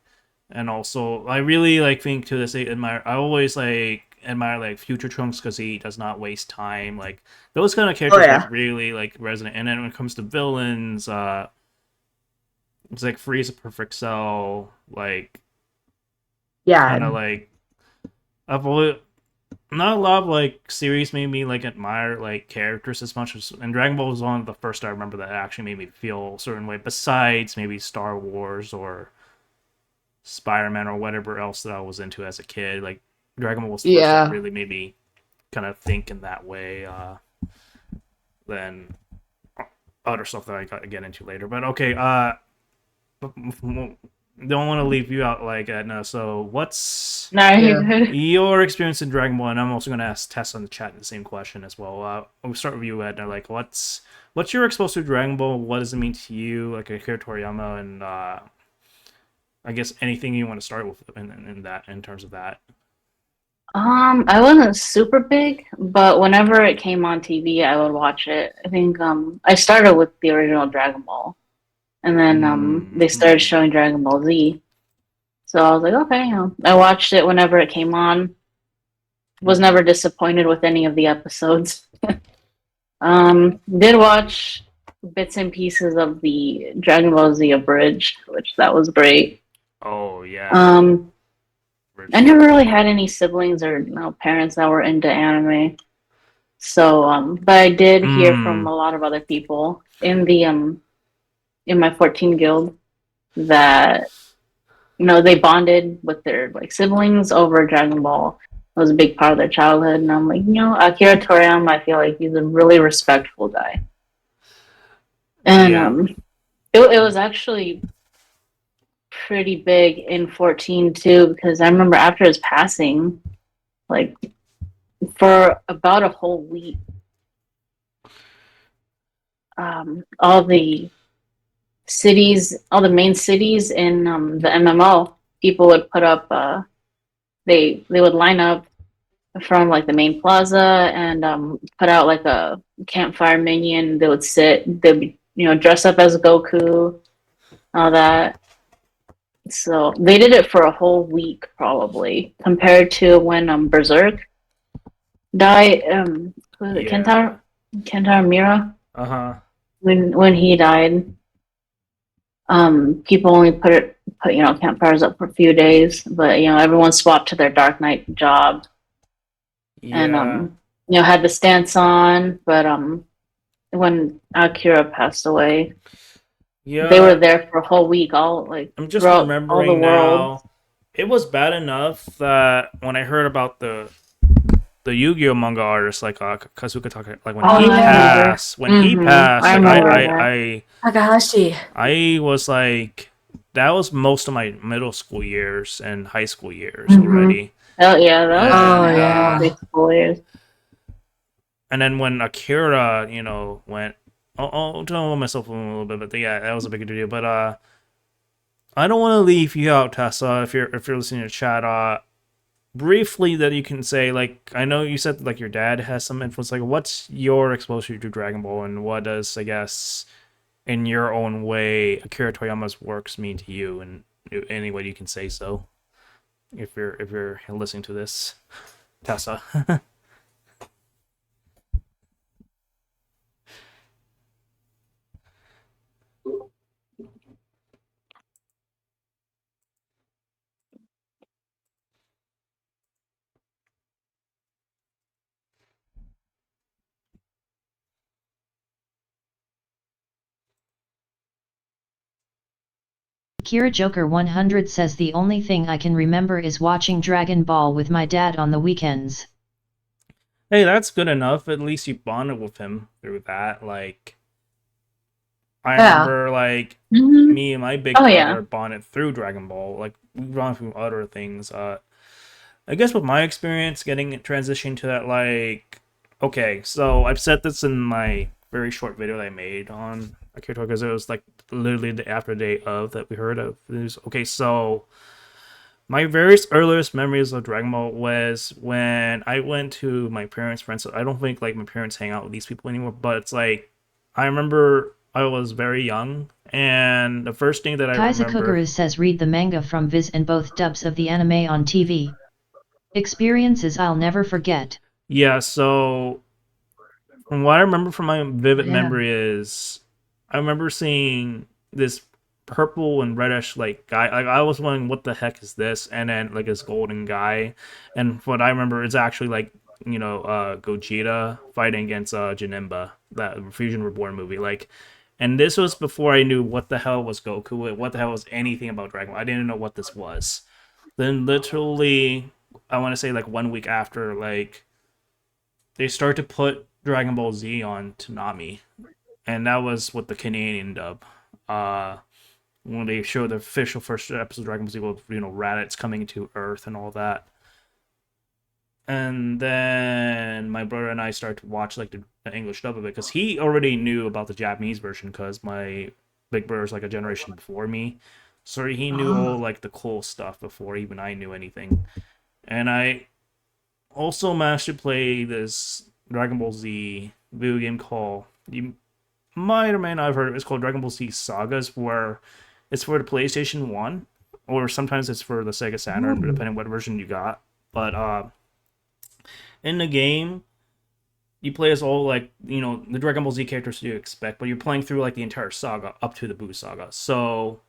And also I really like think to this day admire, I always like admire like Future Trunks because he does not waste time. Like those kind of oh characters like yeah, really like resonate. And then when it comes to villains, it's like Frieza Perfect Cell, like yeah, kind of like I've always, not a lot of like series made me like admire like characters as much as, and Dragon Ball was one of the first I remember that actually made me feel a certain way. Besides maybe Star Wars or Spider Man or whatever else that I was into as a kid, like Dragon Ball was the first that yeah. really made me kind of think in that way than other stuff that I got to get into later. But okay, don't want to leave you out like Edna. So what's No, you're Yeah. good. your experience in Dragon Ball? And I'm also going to ask Tess on the chat the same question as well. We'll start with you, Edna. Like, what's your exposure to Dragon Ball? What does it mean to you, like Akira Toriyama, and I guess anything you want to start with in that in terms of that. I wasn't super big, but whenever it came on TV, I would watch it. I think I started with the original Dragon Ball, and then they started showing Dragon Ball Z. So I was like, okay, I watched it whenever it came on. Was never disappointed with any of the episodes. Did watch bits and pieces of the Dragon Ball Z abridged, which that was great. Oh yeah. I never really had any siblings or parents that were into anime. So, but I did hear from a lot of other people in the in my 14 guild that they bonded with their like siblings over Dragon Ball. It was a big part of their childhood, and I'm like, Akira Toriyama, I feel like he's a really respectful guy. And it was actually pretty big in 14 too, because I remember after his passing, like for about a whole week, all the main cities in the MMO, people would put up they would line up from like the main plaza and put out like a campfire minion. They would sit, they'd be dress up as Goku, all that. So they did it for a whole week probably, compared to when Berserk died. Who was it? Kentaro Mira. When he died, people only put campfires up for a few days, but everyone swapped to their Dark Knight job, and had the stance on. But when Akira passed away, they were there for a whole week, all like I'm just throughout remembering all the world. now. It was bad enough that when I heard about the Yu-Gi-Oh manga artist like Kazuka Taka, like when he passed, I like remember I Takahashi. I was like, that was most of my middle school years and high school years already. Hell yeah, that was yeah. high school years. And then when Akira, went, I'll tell myself a little bit, but yeah, that was a big deal. But I don't want to leave you out, Tessa. If you're listening to chat, briefly, that you can say, like, I know you said like your dad has some influence. Like, what's your exposure to Dragon Ball, and what does, I guess, in your own way, Akira Toriyama's works mean to you? And any way you can say so, if you're listening to this, Tessa. Kira Joker 100 says the only thing I can remember is watching Dragon Ball with my dad on the weekends. Hey, that's good enough. At least you bonded with him through that. Like, I remember, like, me and my big brother bonded through Dragon Ball. Like, we bonded through other things. I guess with my experience getting transitioned to that, like, okay, so I've said this in my very short video that I made on Akira, because it was like literally the after day of that we heard of this. Okay, so my very earliest memories of Dragon Ball was when I went to my parents' friends. So I don't think like my parents hang out with these people anymore, but it's like I remember I was very young, and the first thing that I Kaiser remember. Kukuruz says read the manga from Viz and both dubs of the anime on TV. Experiences I'll never forget. Yeah, so from what I remember from my vivid memory is I remember seeing this purple and reddish like guy. Like I was wondering what the heck is this, and then like this golden guy, and what I remember is actually like Gogeta fighting against Janemba, that Fusion Reborn movie. Like, and this was before I knew what the hell was Goku, what the hell was anything about Dragon Ball. I didn't know what this was. Then literally, I want to say like 1 week after, like they start to put Dragon Ball Z on Toonami, and that was with the Canadian dub. When they showed the official first episode of Dragon Ball Z with Raditz coming to Earth and all that. And then my brother and I started to watch like the English dub of it because he already knew about the Japanese version because my big brother's like a generation before me, so he knew all like the cool stuff before even I knew anything. And I also managed to play this Dragon Ball Z video game called, you might or may not have heard of it. It's called Dragon Ball Z Sagas, where it's for the PlayStation 1, or sometimes it's for the Sega Saturn, depending on what version you got. But in the game, you play as all like the Dragon Ball Z characters you expect, but you're playing through like the entire saga up to the Buu saga. So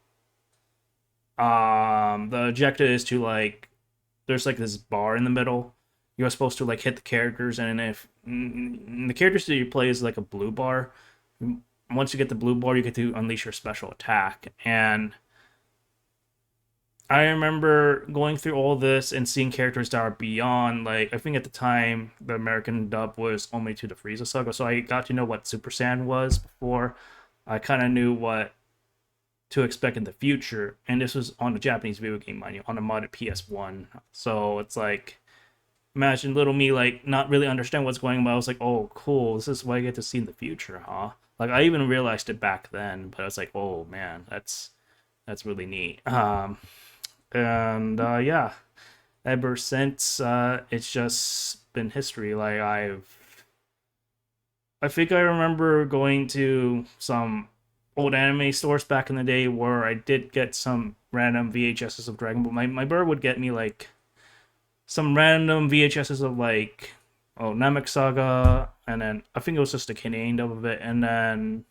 the objective is to like, there's like this bar in the middle. You're supposed to like hit the characters, and if the characters that you play is like a blue bar, once you get the blue bar, you get to unleash your special attack. And I remember going through all this and seeing characters that are beyond, like, I think at the time the American dub was only to the Frieza saga, so I got to know what Super Saiyan was before I kind of knew what to expect in the future. And this was on the Japanese video game, mind you, on a modded PS1. So it's like, imagine little me like not really understand what's going on, but I was like, oh cool, this is what I get to see in the future, huh? Like I even realized it back then, but I was like, oh man, that's really neat. And yeah, ever since it's just been history. Like I think I remember going to some old anime stores back in the day where I did get some random VHSs of Dragon Ball. My brother would get me like some random VHSs of like Namek Saga, and then I think it was just the Canadian dub of it, and then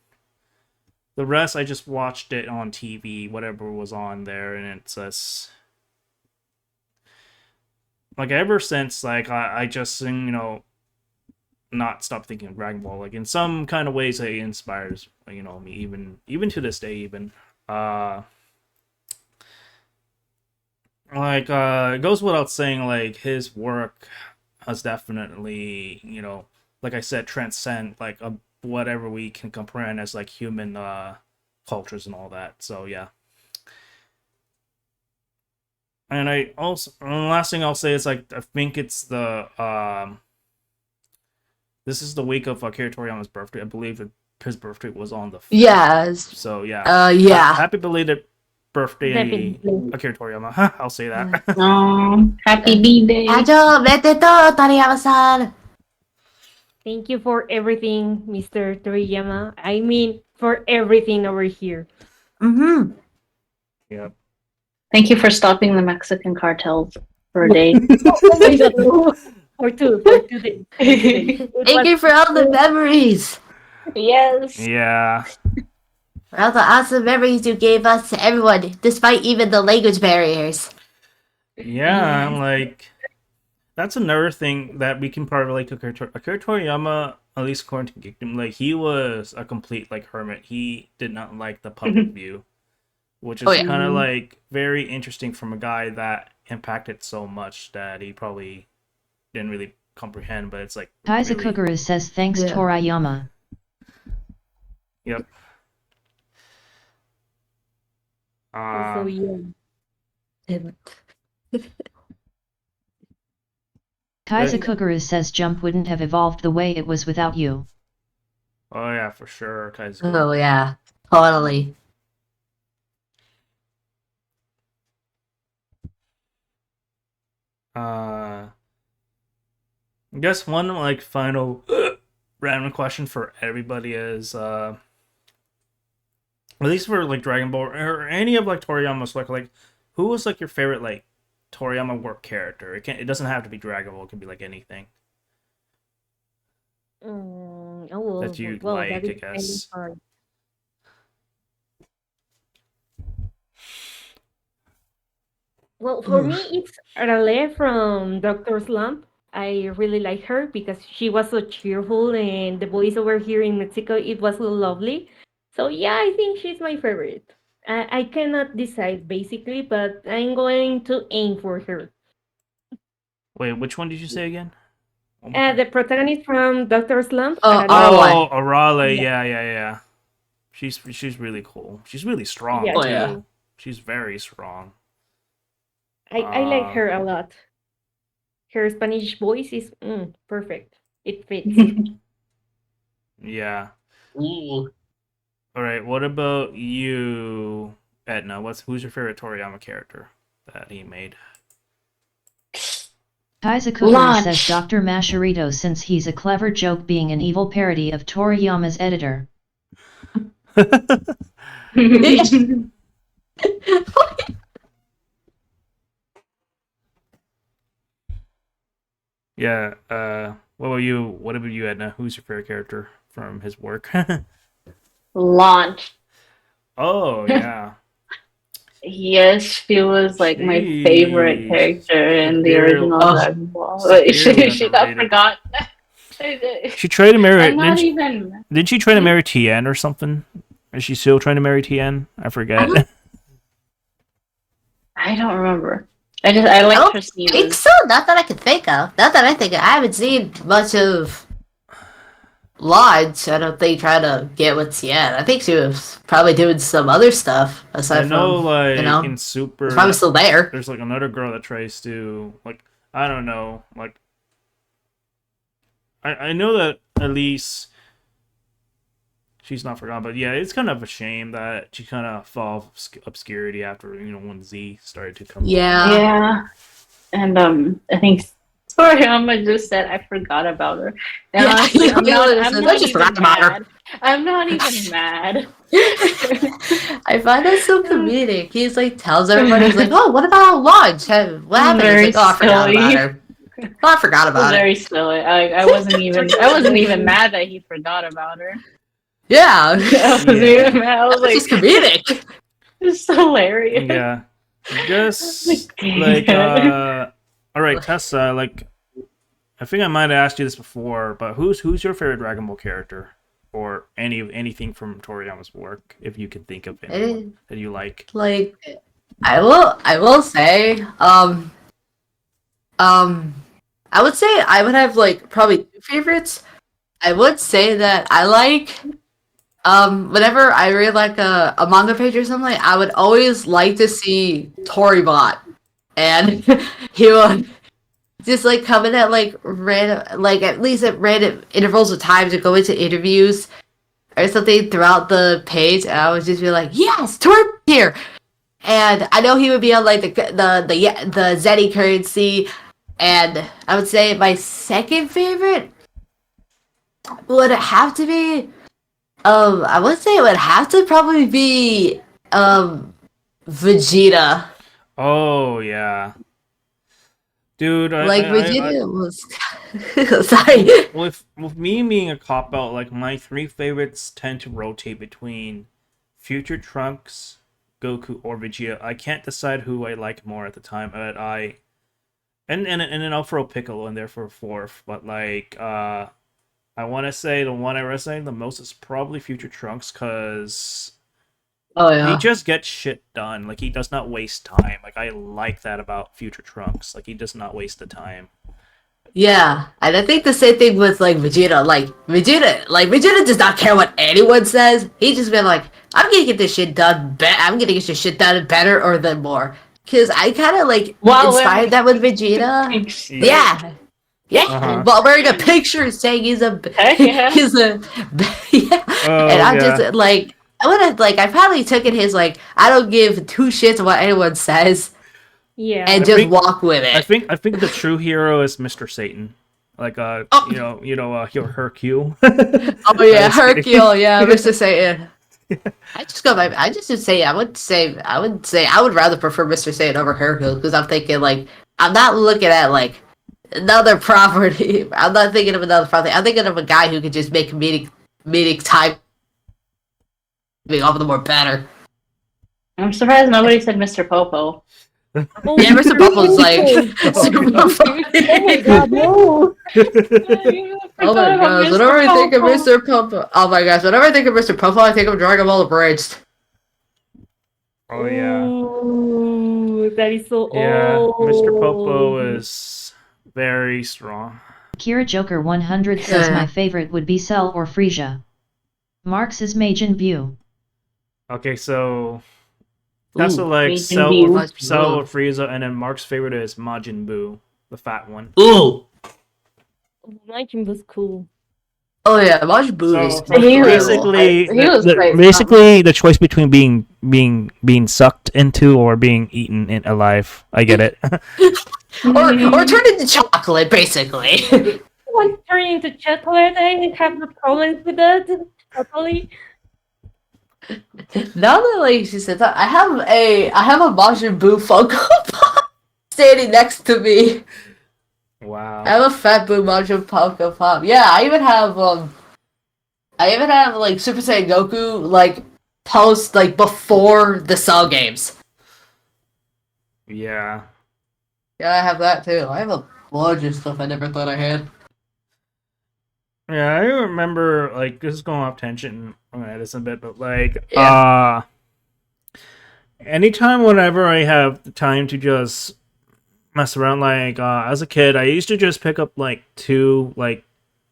the rest I just watched it on TV, whatever was on there, and it's just like ever since like I just not stop thinking of Dragon Ball. Like in some kind of ways, it inspires me even to this day even. It goes without saying, like his work has definitely, like I said, transcend like whatever we can comprehend as like human cultures and all that. So yeah. And I also, and the last thing I'll say is like I think it's the this is the week of Akira Toriyama's birthday. I believe that his birthday was on the 5th. Yes. So yeah. Yeah. Happy belated birthday, Definitely. Akira Toriyama. I'll say that. Happy B-Day. 誕生日おめでとう、鳥山さん。 Thank you for everything, Mr. Toriyama. I mean, for everything over here. Mm-hmm. Yep. Thank you for stopping the Mexican cartels for a day. Oh my god. For two days. Thank you for all the memories. Yes. Yeah. For all the awesome memories you gave us to everyone, despite even the language barriers. Yeah, I'm like, that's another thing that we can probably relate to Akira Toriyama, at least according to Geekdom. Like, he was a complete, like, hermit. He did not like the public view, which is kind of, like, very interesting from a guy that impacted so much that he probably didn't really comprehend, but it's like... Kaiser really... Kuguru says thanks Yeah. Toriyama. Yep. So yeah. Kaiser Yeah. Kuguru says Jump wouldn't have evolved the way it was without you. Oh, yeah, for sure. Kai's Oh, yeah. Totally. I guess one like final random question for everybody is at least for like Dragon Ball or any of like Toriyama's like who was like your favorite like Toriyama work character? It doesn't have to be Dragon Ball, it could be like anything that you Well, like, that I is kind of guess. hard. Well, for me, it's Arale from Doctor Slump. I really like her because she was so cheerful, and the voice over here in Mexico, it was so lovely. So yeah, I think she's my favorite. I cannot decide basically, but I'm going to aim for her. Wait, which one did you say again? The protagonist from Doctor Slump. Oh, Oh, Arale. Arale. Yeah. Yeah. She's really cool. She's really strong Yeah, Oh, too. yeah. She's very strong. I like Uh, her a lot. Her Spanish voice is perfect. It fits. yeah. Ooh. All right. What about you, Edna? Who's your favorite Toriyama character that he made? Kaizakuri says Launch. Dr. Mascherito since he's a clever joke being an evil parody of Toriyama's editor. Yeah. What about you? What about you, Edna? Who's your favorite character from his work? Launch. Oh yeah. Yes, she was like my favorite Jeez. character in the Severely, original Oh, Dragon Ball. Wait, severely she got underrated. forgotten. She tried to marry. I'm not even. Didn't she try to marry Tien or something? Is she still trying to marry Tien? I forget. I don't remember. I I liked don't her think sneezes. so. Not that I can think of. Not that I think of. I haven't seen much of Lodge. I don't think trying to get with Tien. I think she was probably doing some other stuff I aside know, from, like you know, in Super, it's probably still there. there's like another girl that tries to like I don't know, like I know that at least she's not forgotten, but yeah, it's kind of a shame that she kind of fell off obscurity after when Z started to come up. Yeah. Yeah, and I think Toriyama just said I forgot about her. And Yeah, honestly, he I'm literally not. says, I'm "I not just even forgot about her." mad. I'm not even mad. I find that so comedic. He's like tells everybody, he's like, "Oh, what about Lodge? What happened?" He's Very like, "Oh, I forgot about silly. her. Oh, I forgot about it." Very silly. I wasn't even. I wasn't even mad that he forgot about her. Yeah, I wasn't Yeah. even mad. I was that's just like, comedic. it's hilarious. Yeah, I guess Like, like all right, Tessa, like I think I might have asked you this before, but who's your favorite Dragon Ball character, or anything from Toriyama's work, if you can think of anyone that you like? Like, I will say, I would say I would have like probably two favorites. I would say that I like, whenever I read like a manga page or something, I would always like to see Toribot, and he would just like come in at like random, like at least at random intervals of time to go into interviews or something throughout the page, and I would just be like, "Yes, Toribot here!" And I know he would be on like the Zeni currency, and I would say my second favorite would have to be, I would say it would have to probably be Vegeta. Oh yeah, dude. Like I Vegeta was sorry. with me being a cop out, like my three favorites tend to rotate between Future Trunks, Goku, or Vegeta. I can't decide who I like more at the time, but and then I'll throw Piccolo in there for a fourth. But like I want to say the one I resonate the most is probably Future Trunks, because Oh he yeah. just gets shit done. Like he does not waste time. Like I like that about Future Trunks. Like he does not waste the time. Yeah, and I think the same thing with like Vegeta. Vegeta does not care what anyone says. He just been like, I'm gonna get this shit done. I'm gonna get this shit done better or than more. Cause I kind of like while wearing inspired that with Vegeta. pink shirt. Yeah, yeah. Uh-huh. While wearing a picture saying he's a Heck yeah. he's a yeah. Oh And I'm yeah. just like, I would have like I probably took it his like I don't give two shits what anyone says Yeah. and I just think- walk with I it. think the true hero is Mr. Satan. Like Oh. Hercule. Oh yeah, Just kidding. Hercule, yeah, Mr. Satan. I just go by. I just would say. I would say. I would rather prefer Mr. Satan over Hercule because I'm thinking like I'm not looking at like another property. I'm not thinking of another property. I'm thinking of a guy who could just make comedic time all the more better. I'm surprised nobody said Mr. Popo. Oh, Yeah, Mr. Popo's like super Oh funny. my god, no! Oh my gosh, whenever I think of Mr. Popo, oh my gosh, whenever I think of Mr. Popo, I think of Dragon Ball Abridged. Oh yeah. Ooh, that is so Yeah. Mr. old. Popo is very strong. Akira Joker 100 says Yeah. my favorite would be Cell or Frisia. Marx is Majin Buu. Okay, so that's Ooh. like Majin Buu. Cell or Frieza, and then Mark's favorite is Majin Buu, the fat one. Ooh. Majin was cool. Oh yeah, Majin Buu is So He was- basically, he was great basically the choice between being sucked into or being eaten alive. I get it. or turn into chocolate, basically. Once turning into chocolate, I have no problems with that. Totally. Now that like she said that, I have a Majin Buu Funko Pop standing next to me. Wow. I have a Fat Buu Majin Funko Pop. Yeah, I even have like Super Saiyan Goku like post like before the Cell games. Yeah. Yeah, I have that too. I have a bunch of stuff I never thought I had. Yeah, I remember like this is going off tangent. I'm gonna edit this a bit, but like anytime whenever I have the time to just mess around, like as a kid, I used to just pick up like two like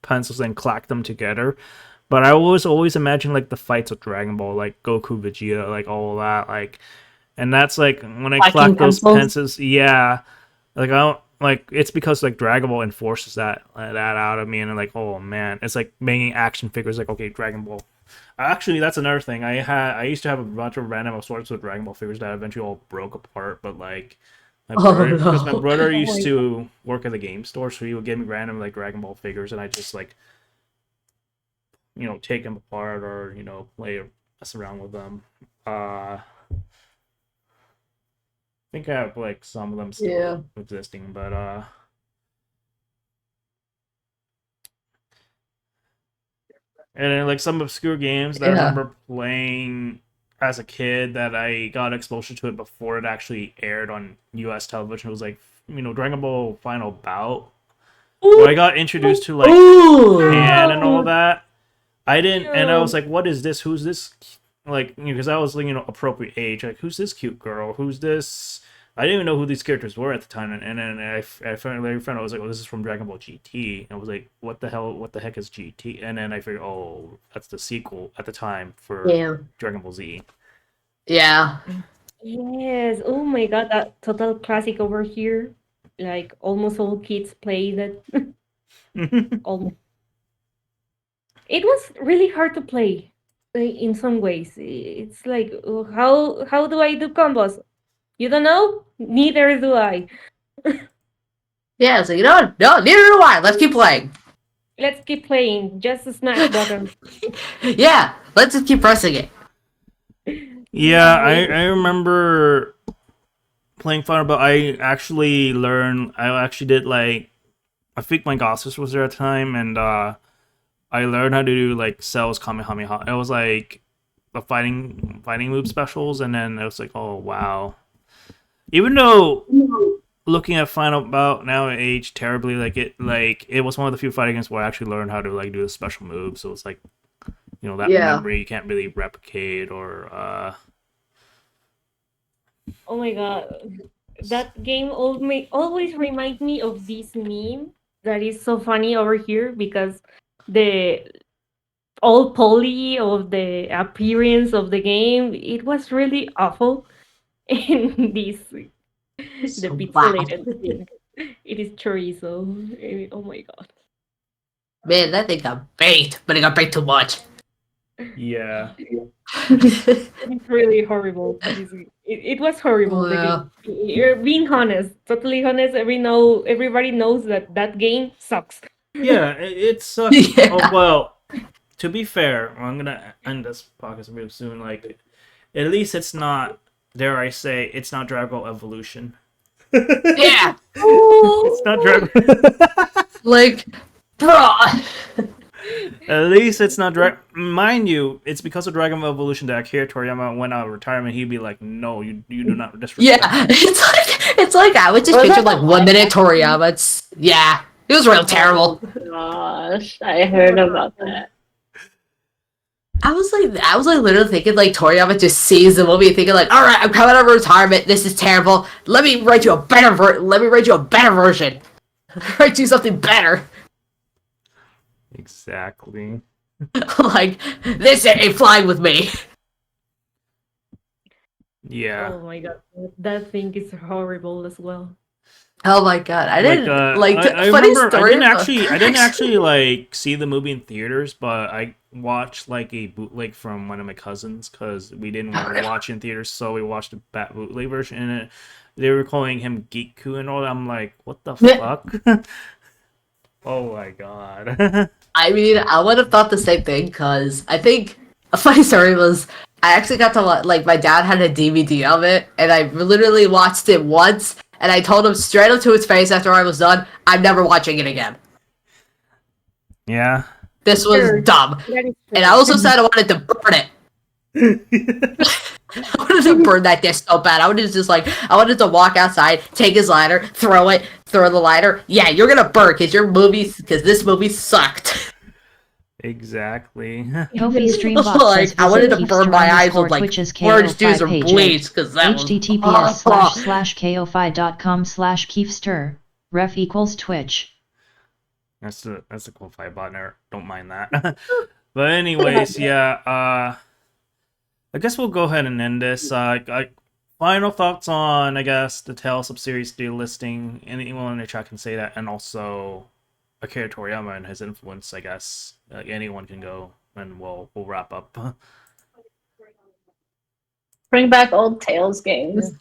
pencils and clack them together. But I always imagine like the fights of Dragon Ball, like Goku, Vegeta, like all of that, like, and that's like when I Clacking clack those pencils? pencils, yeah, like I don't like it's because like Dragon Ball enforces that out of me, and I'm like, oh man, it's like making action figures, like okay, Dragon Ball. Actually, that's another thing. I used to have a bunch of random assortments with Dragon Ball figures that eventually all broke apart, but like. Because my no. brother Oh used my to work at the game store, so he would give me random like Dragon Ball figures, and I just like take them apart or play mess around with them. I think I have like some of them still Yeah. existing, but and then like some obscure games that I Yeah. remember playing as a kid that I got exposure to it before it actually aired on US television. It was like Dragon Ball Final Bout, where I got introduced to like Ooh. Pan and all that. I didn't, and I was Ew. like, "What is this? Who's this?" Like, because I was, appropriate age. Like, who's this cute girl? Who's this? I didn't even know who these characters were at the time, and then I finally found out. I was like, "Oh, this is from Dragon Ball GT." And I was like, "What the hell? What the heck is GT?" And then I figured, "Oh, that's the sequel at the time for Damn. Dragon Ball Z." Yeah. Yes. Oh my god, that total classic over here. Like almost all kids play that. Almost. It was really hard to play in some ways. It's like how do I do combos? You don't know? Neither do I. Yeah, so you know what? No, neither do I. Let's keep playing. Let's keep playing. Just a smash button. Yeah, let's just keep pressing it. Yeah, I remember playing Final Bout. I actually learned. I actually did like. I think my god sister was there at the time, and I learned how to do like Cell's Kamehameha. It was like the fighting move specials, and then it was like, oh wow. Even though looking at Final Bout now at age terribly, it was one of the few fighting games where I actually learned how to like do the special moves. So it's like that Yeah. memory you can't really replicate or Oh my god. That game always reminds me of this meme that is so funny over here because the all poly of the appearance of the game, it was really awful. And this the So pixelated bad. thing. It is chorizo. Oh my god. Man, that thing got baked, but it got baked too much. yeah. It's really horrible. It was horrible. The Wow. game. You're being honest, totally honest. Everybody knows that game sucks. Yeah, it sucks. Yeah. Oh well. To be fair, I'm gonna end this podcast real soon. Like, at least it's not. Dare I say, it's not Dragon Ball Evolution. Yeah. It's not Dragon. Like, bruh. At least it's not Dragon. Mind you, it's because of Dragon Ball Evolution that Akira Toriyama went out of retirement. He'd be like, "No, you do not disrespect." Yeah, it's like I would just Was picture that like the 1 minute live Toriyama. It was real terrible. Gosh, I heard about that. I was like literally thinking like Toriyama just sees the movie thinking like, all right, I'm coming out of retirement. This is terrible. Let me write you a better version. Write you something better. Exactly. Like, this ain't flying with me. Yeah. Oh my god, that thing is horrible as well. Oh my god, I Like didn't like. I Funny remember story. I didn't actually like see the movie in theaters, but I watched like a bootleg from one of my cousins because we didn't want to watch it in theaters, so we watched a bat bootleg version, and they were calling him Geeku and all that. I'm like, what the fuck? Oh my god. I mean, I would have thought the same thing because I think a funny story was I actually got to like my dad had a DVD of it, and I literally watched it once, and I told him straight up to his face after I was done, I'm never watching it again. Yeah. This was Sure. dumb. That is And I also said I wanted to burn it. I wanted to burn that disc so bad. I wanted to walk outside, take his lighter, throw the lighter. Yeah, you're gonna burn because this movie sucked. Exactly. Kofi Streambot Like, says I wanted visit to burn my eyes with like Twitch's orange juice KO5 or page bleach because that was https://ko5.com/Kiefster ref equals Twitch. That's a cool fight button. Don't mind that. But anyways, yeah. I guess we'll go ahead and end this. Final thoughts on, I guess, the Tales of Series delisting. Anyone in the chat can say that, and also Akira Toriyama and his influence. I guess anyone can go, and we'll wrap up. Bring back old Tales games.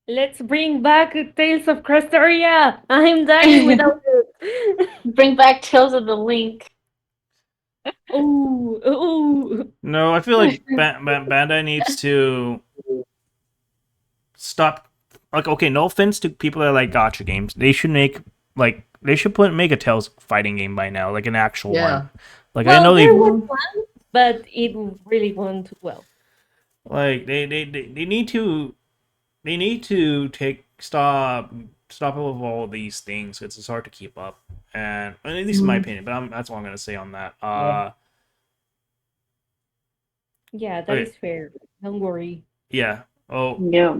Let's bring back Tales of Crestaria. I'm dying without it. Bring back Tales of the Link. Ooh, ooh. No, I feel like Bandai needs to stop. Like, okay, no offense to people that like gacha games. They should make make a Tales fighting game by now, like an actual one. Like, I know there they was one, but it really went well. like they need to stop with all these things. It's hard to keep up, and at least in my opinion. But that's all I'm gonna say on that. Yeah, that Okay. is fair. Don't worry. Yeah. Oh, Yeah.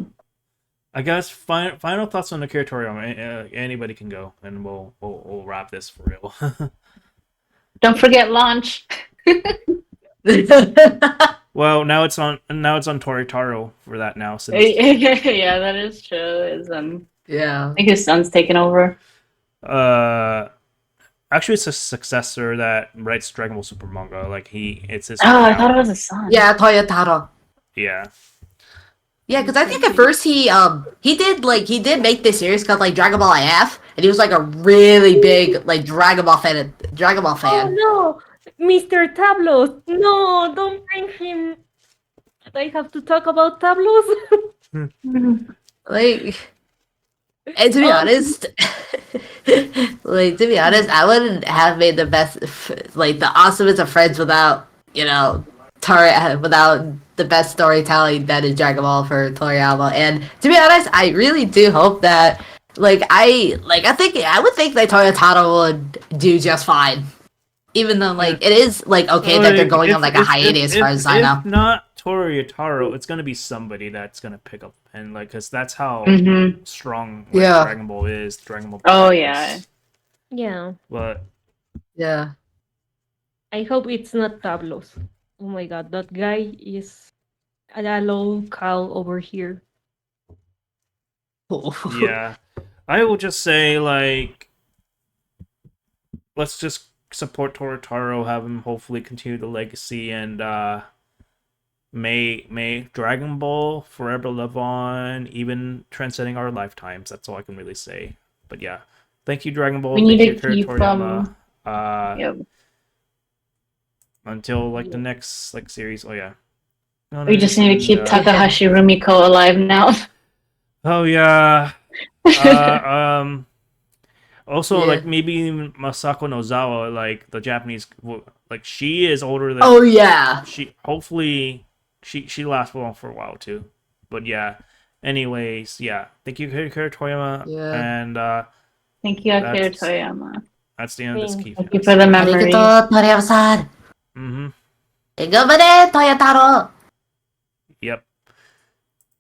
I guess final thoughts on Akira Toriyama. Anybody can go, and we'll wrap this for real. Don't forget launch. Well, now it's on Toritaro for that now. Since Yeah, that is true. yeah. I think his son's taken over. actually, it's a successor that writes Dragon Ball Super manga. Like it's his. Oh, I thought it was his son. Yeah, Toyotaro. Yeah. Yeah, because I think at first he did make this series called like Dragon Ball IF, and he was like a really big like Dragon Ball fan. Oh no, Mr. Tablos! No, don't bring him. I have to talk about Tablos. Like, and to be honest, I wouldn't have made the best, like the awesomest of friends without without the best storytelling that is Dragon Ball for Toriyama. And to be honest, I really do hope that I would think that Toyotaro would do just fine. Even though it is okay that they're going on a hiatus as far as I know. If not Toritaro, it's gonna be somebody that's gonna pick up the pen, because that's how strong Dragon Ball is. Dragon Ball. Oh yeah. Yeah, But Yeah. I hope it's not Tablos. Oh my god, that guy is a low cow over here. yeah, I will just say let's just support Toritaro, have him hopefully continue the legacy, and may Dragon Ball forever live on, even transcending our lifetimes. That's all I can really say. But yeah, thank you, Dragon Ball. We need Thank to you, keep Toriyama. Yep. Until next series. Oh yeah. We just need to keep Takahashi Rumiko alive now. Oh yeah. Also, maybe Masako Nozawa, the Japanese, she is older than. Oh yeah. Hopefully she lasts for a while too. But yeah. Anyways, yeah. Thank you, Akira Toriyama. Yeah. And Thank you, Akira Toriyama. that's the end of this Kiefcast. Thank you for the memories. Arigato, Toriyama-san. Mm-hmm. Igomane, Toyotaro. Yep.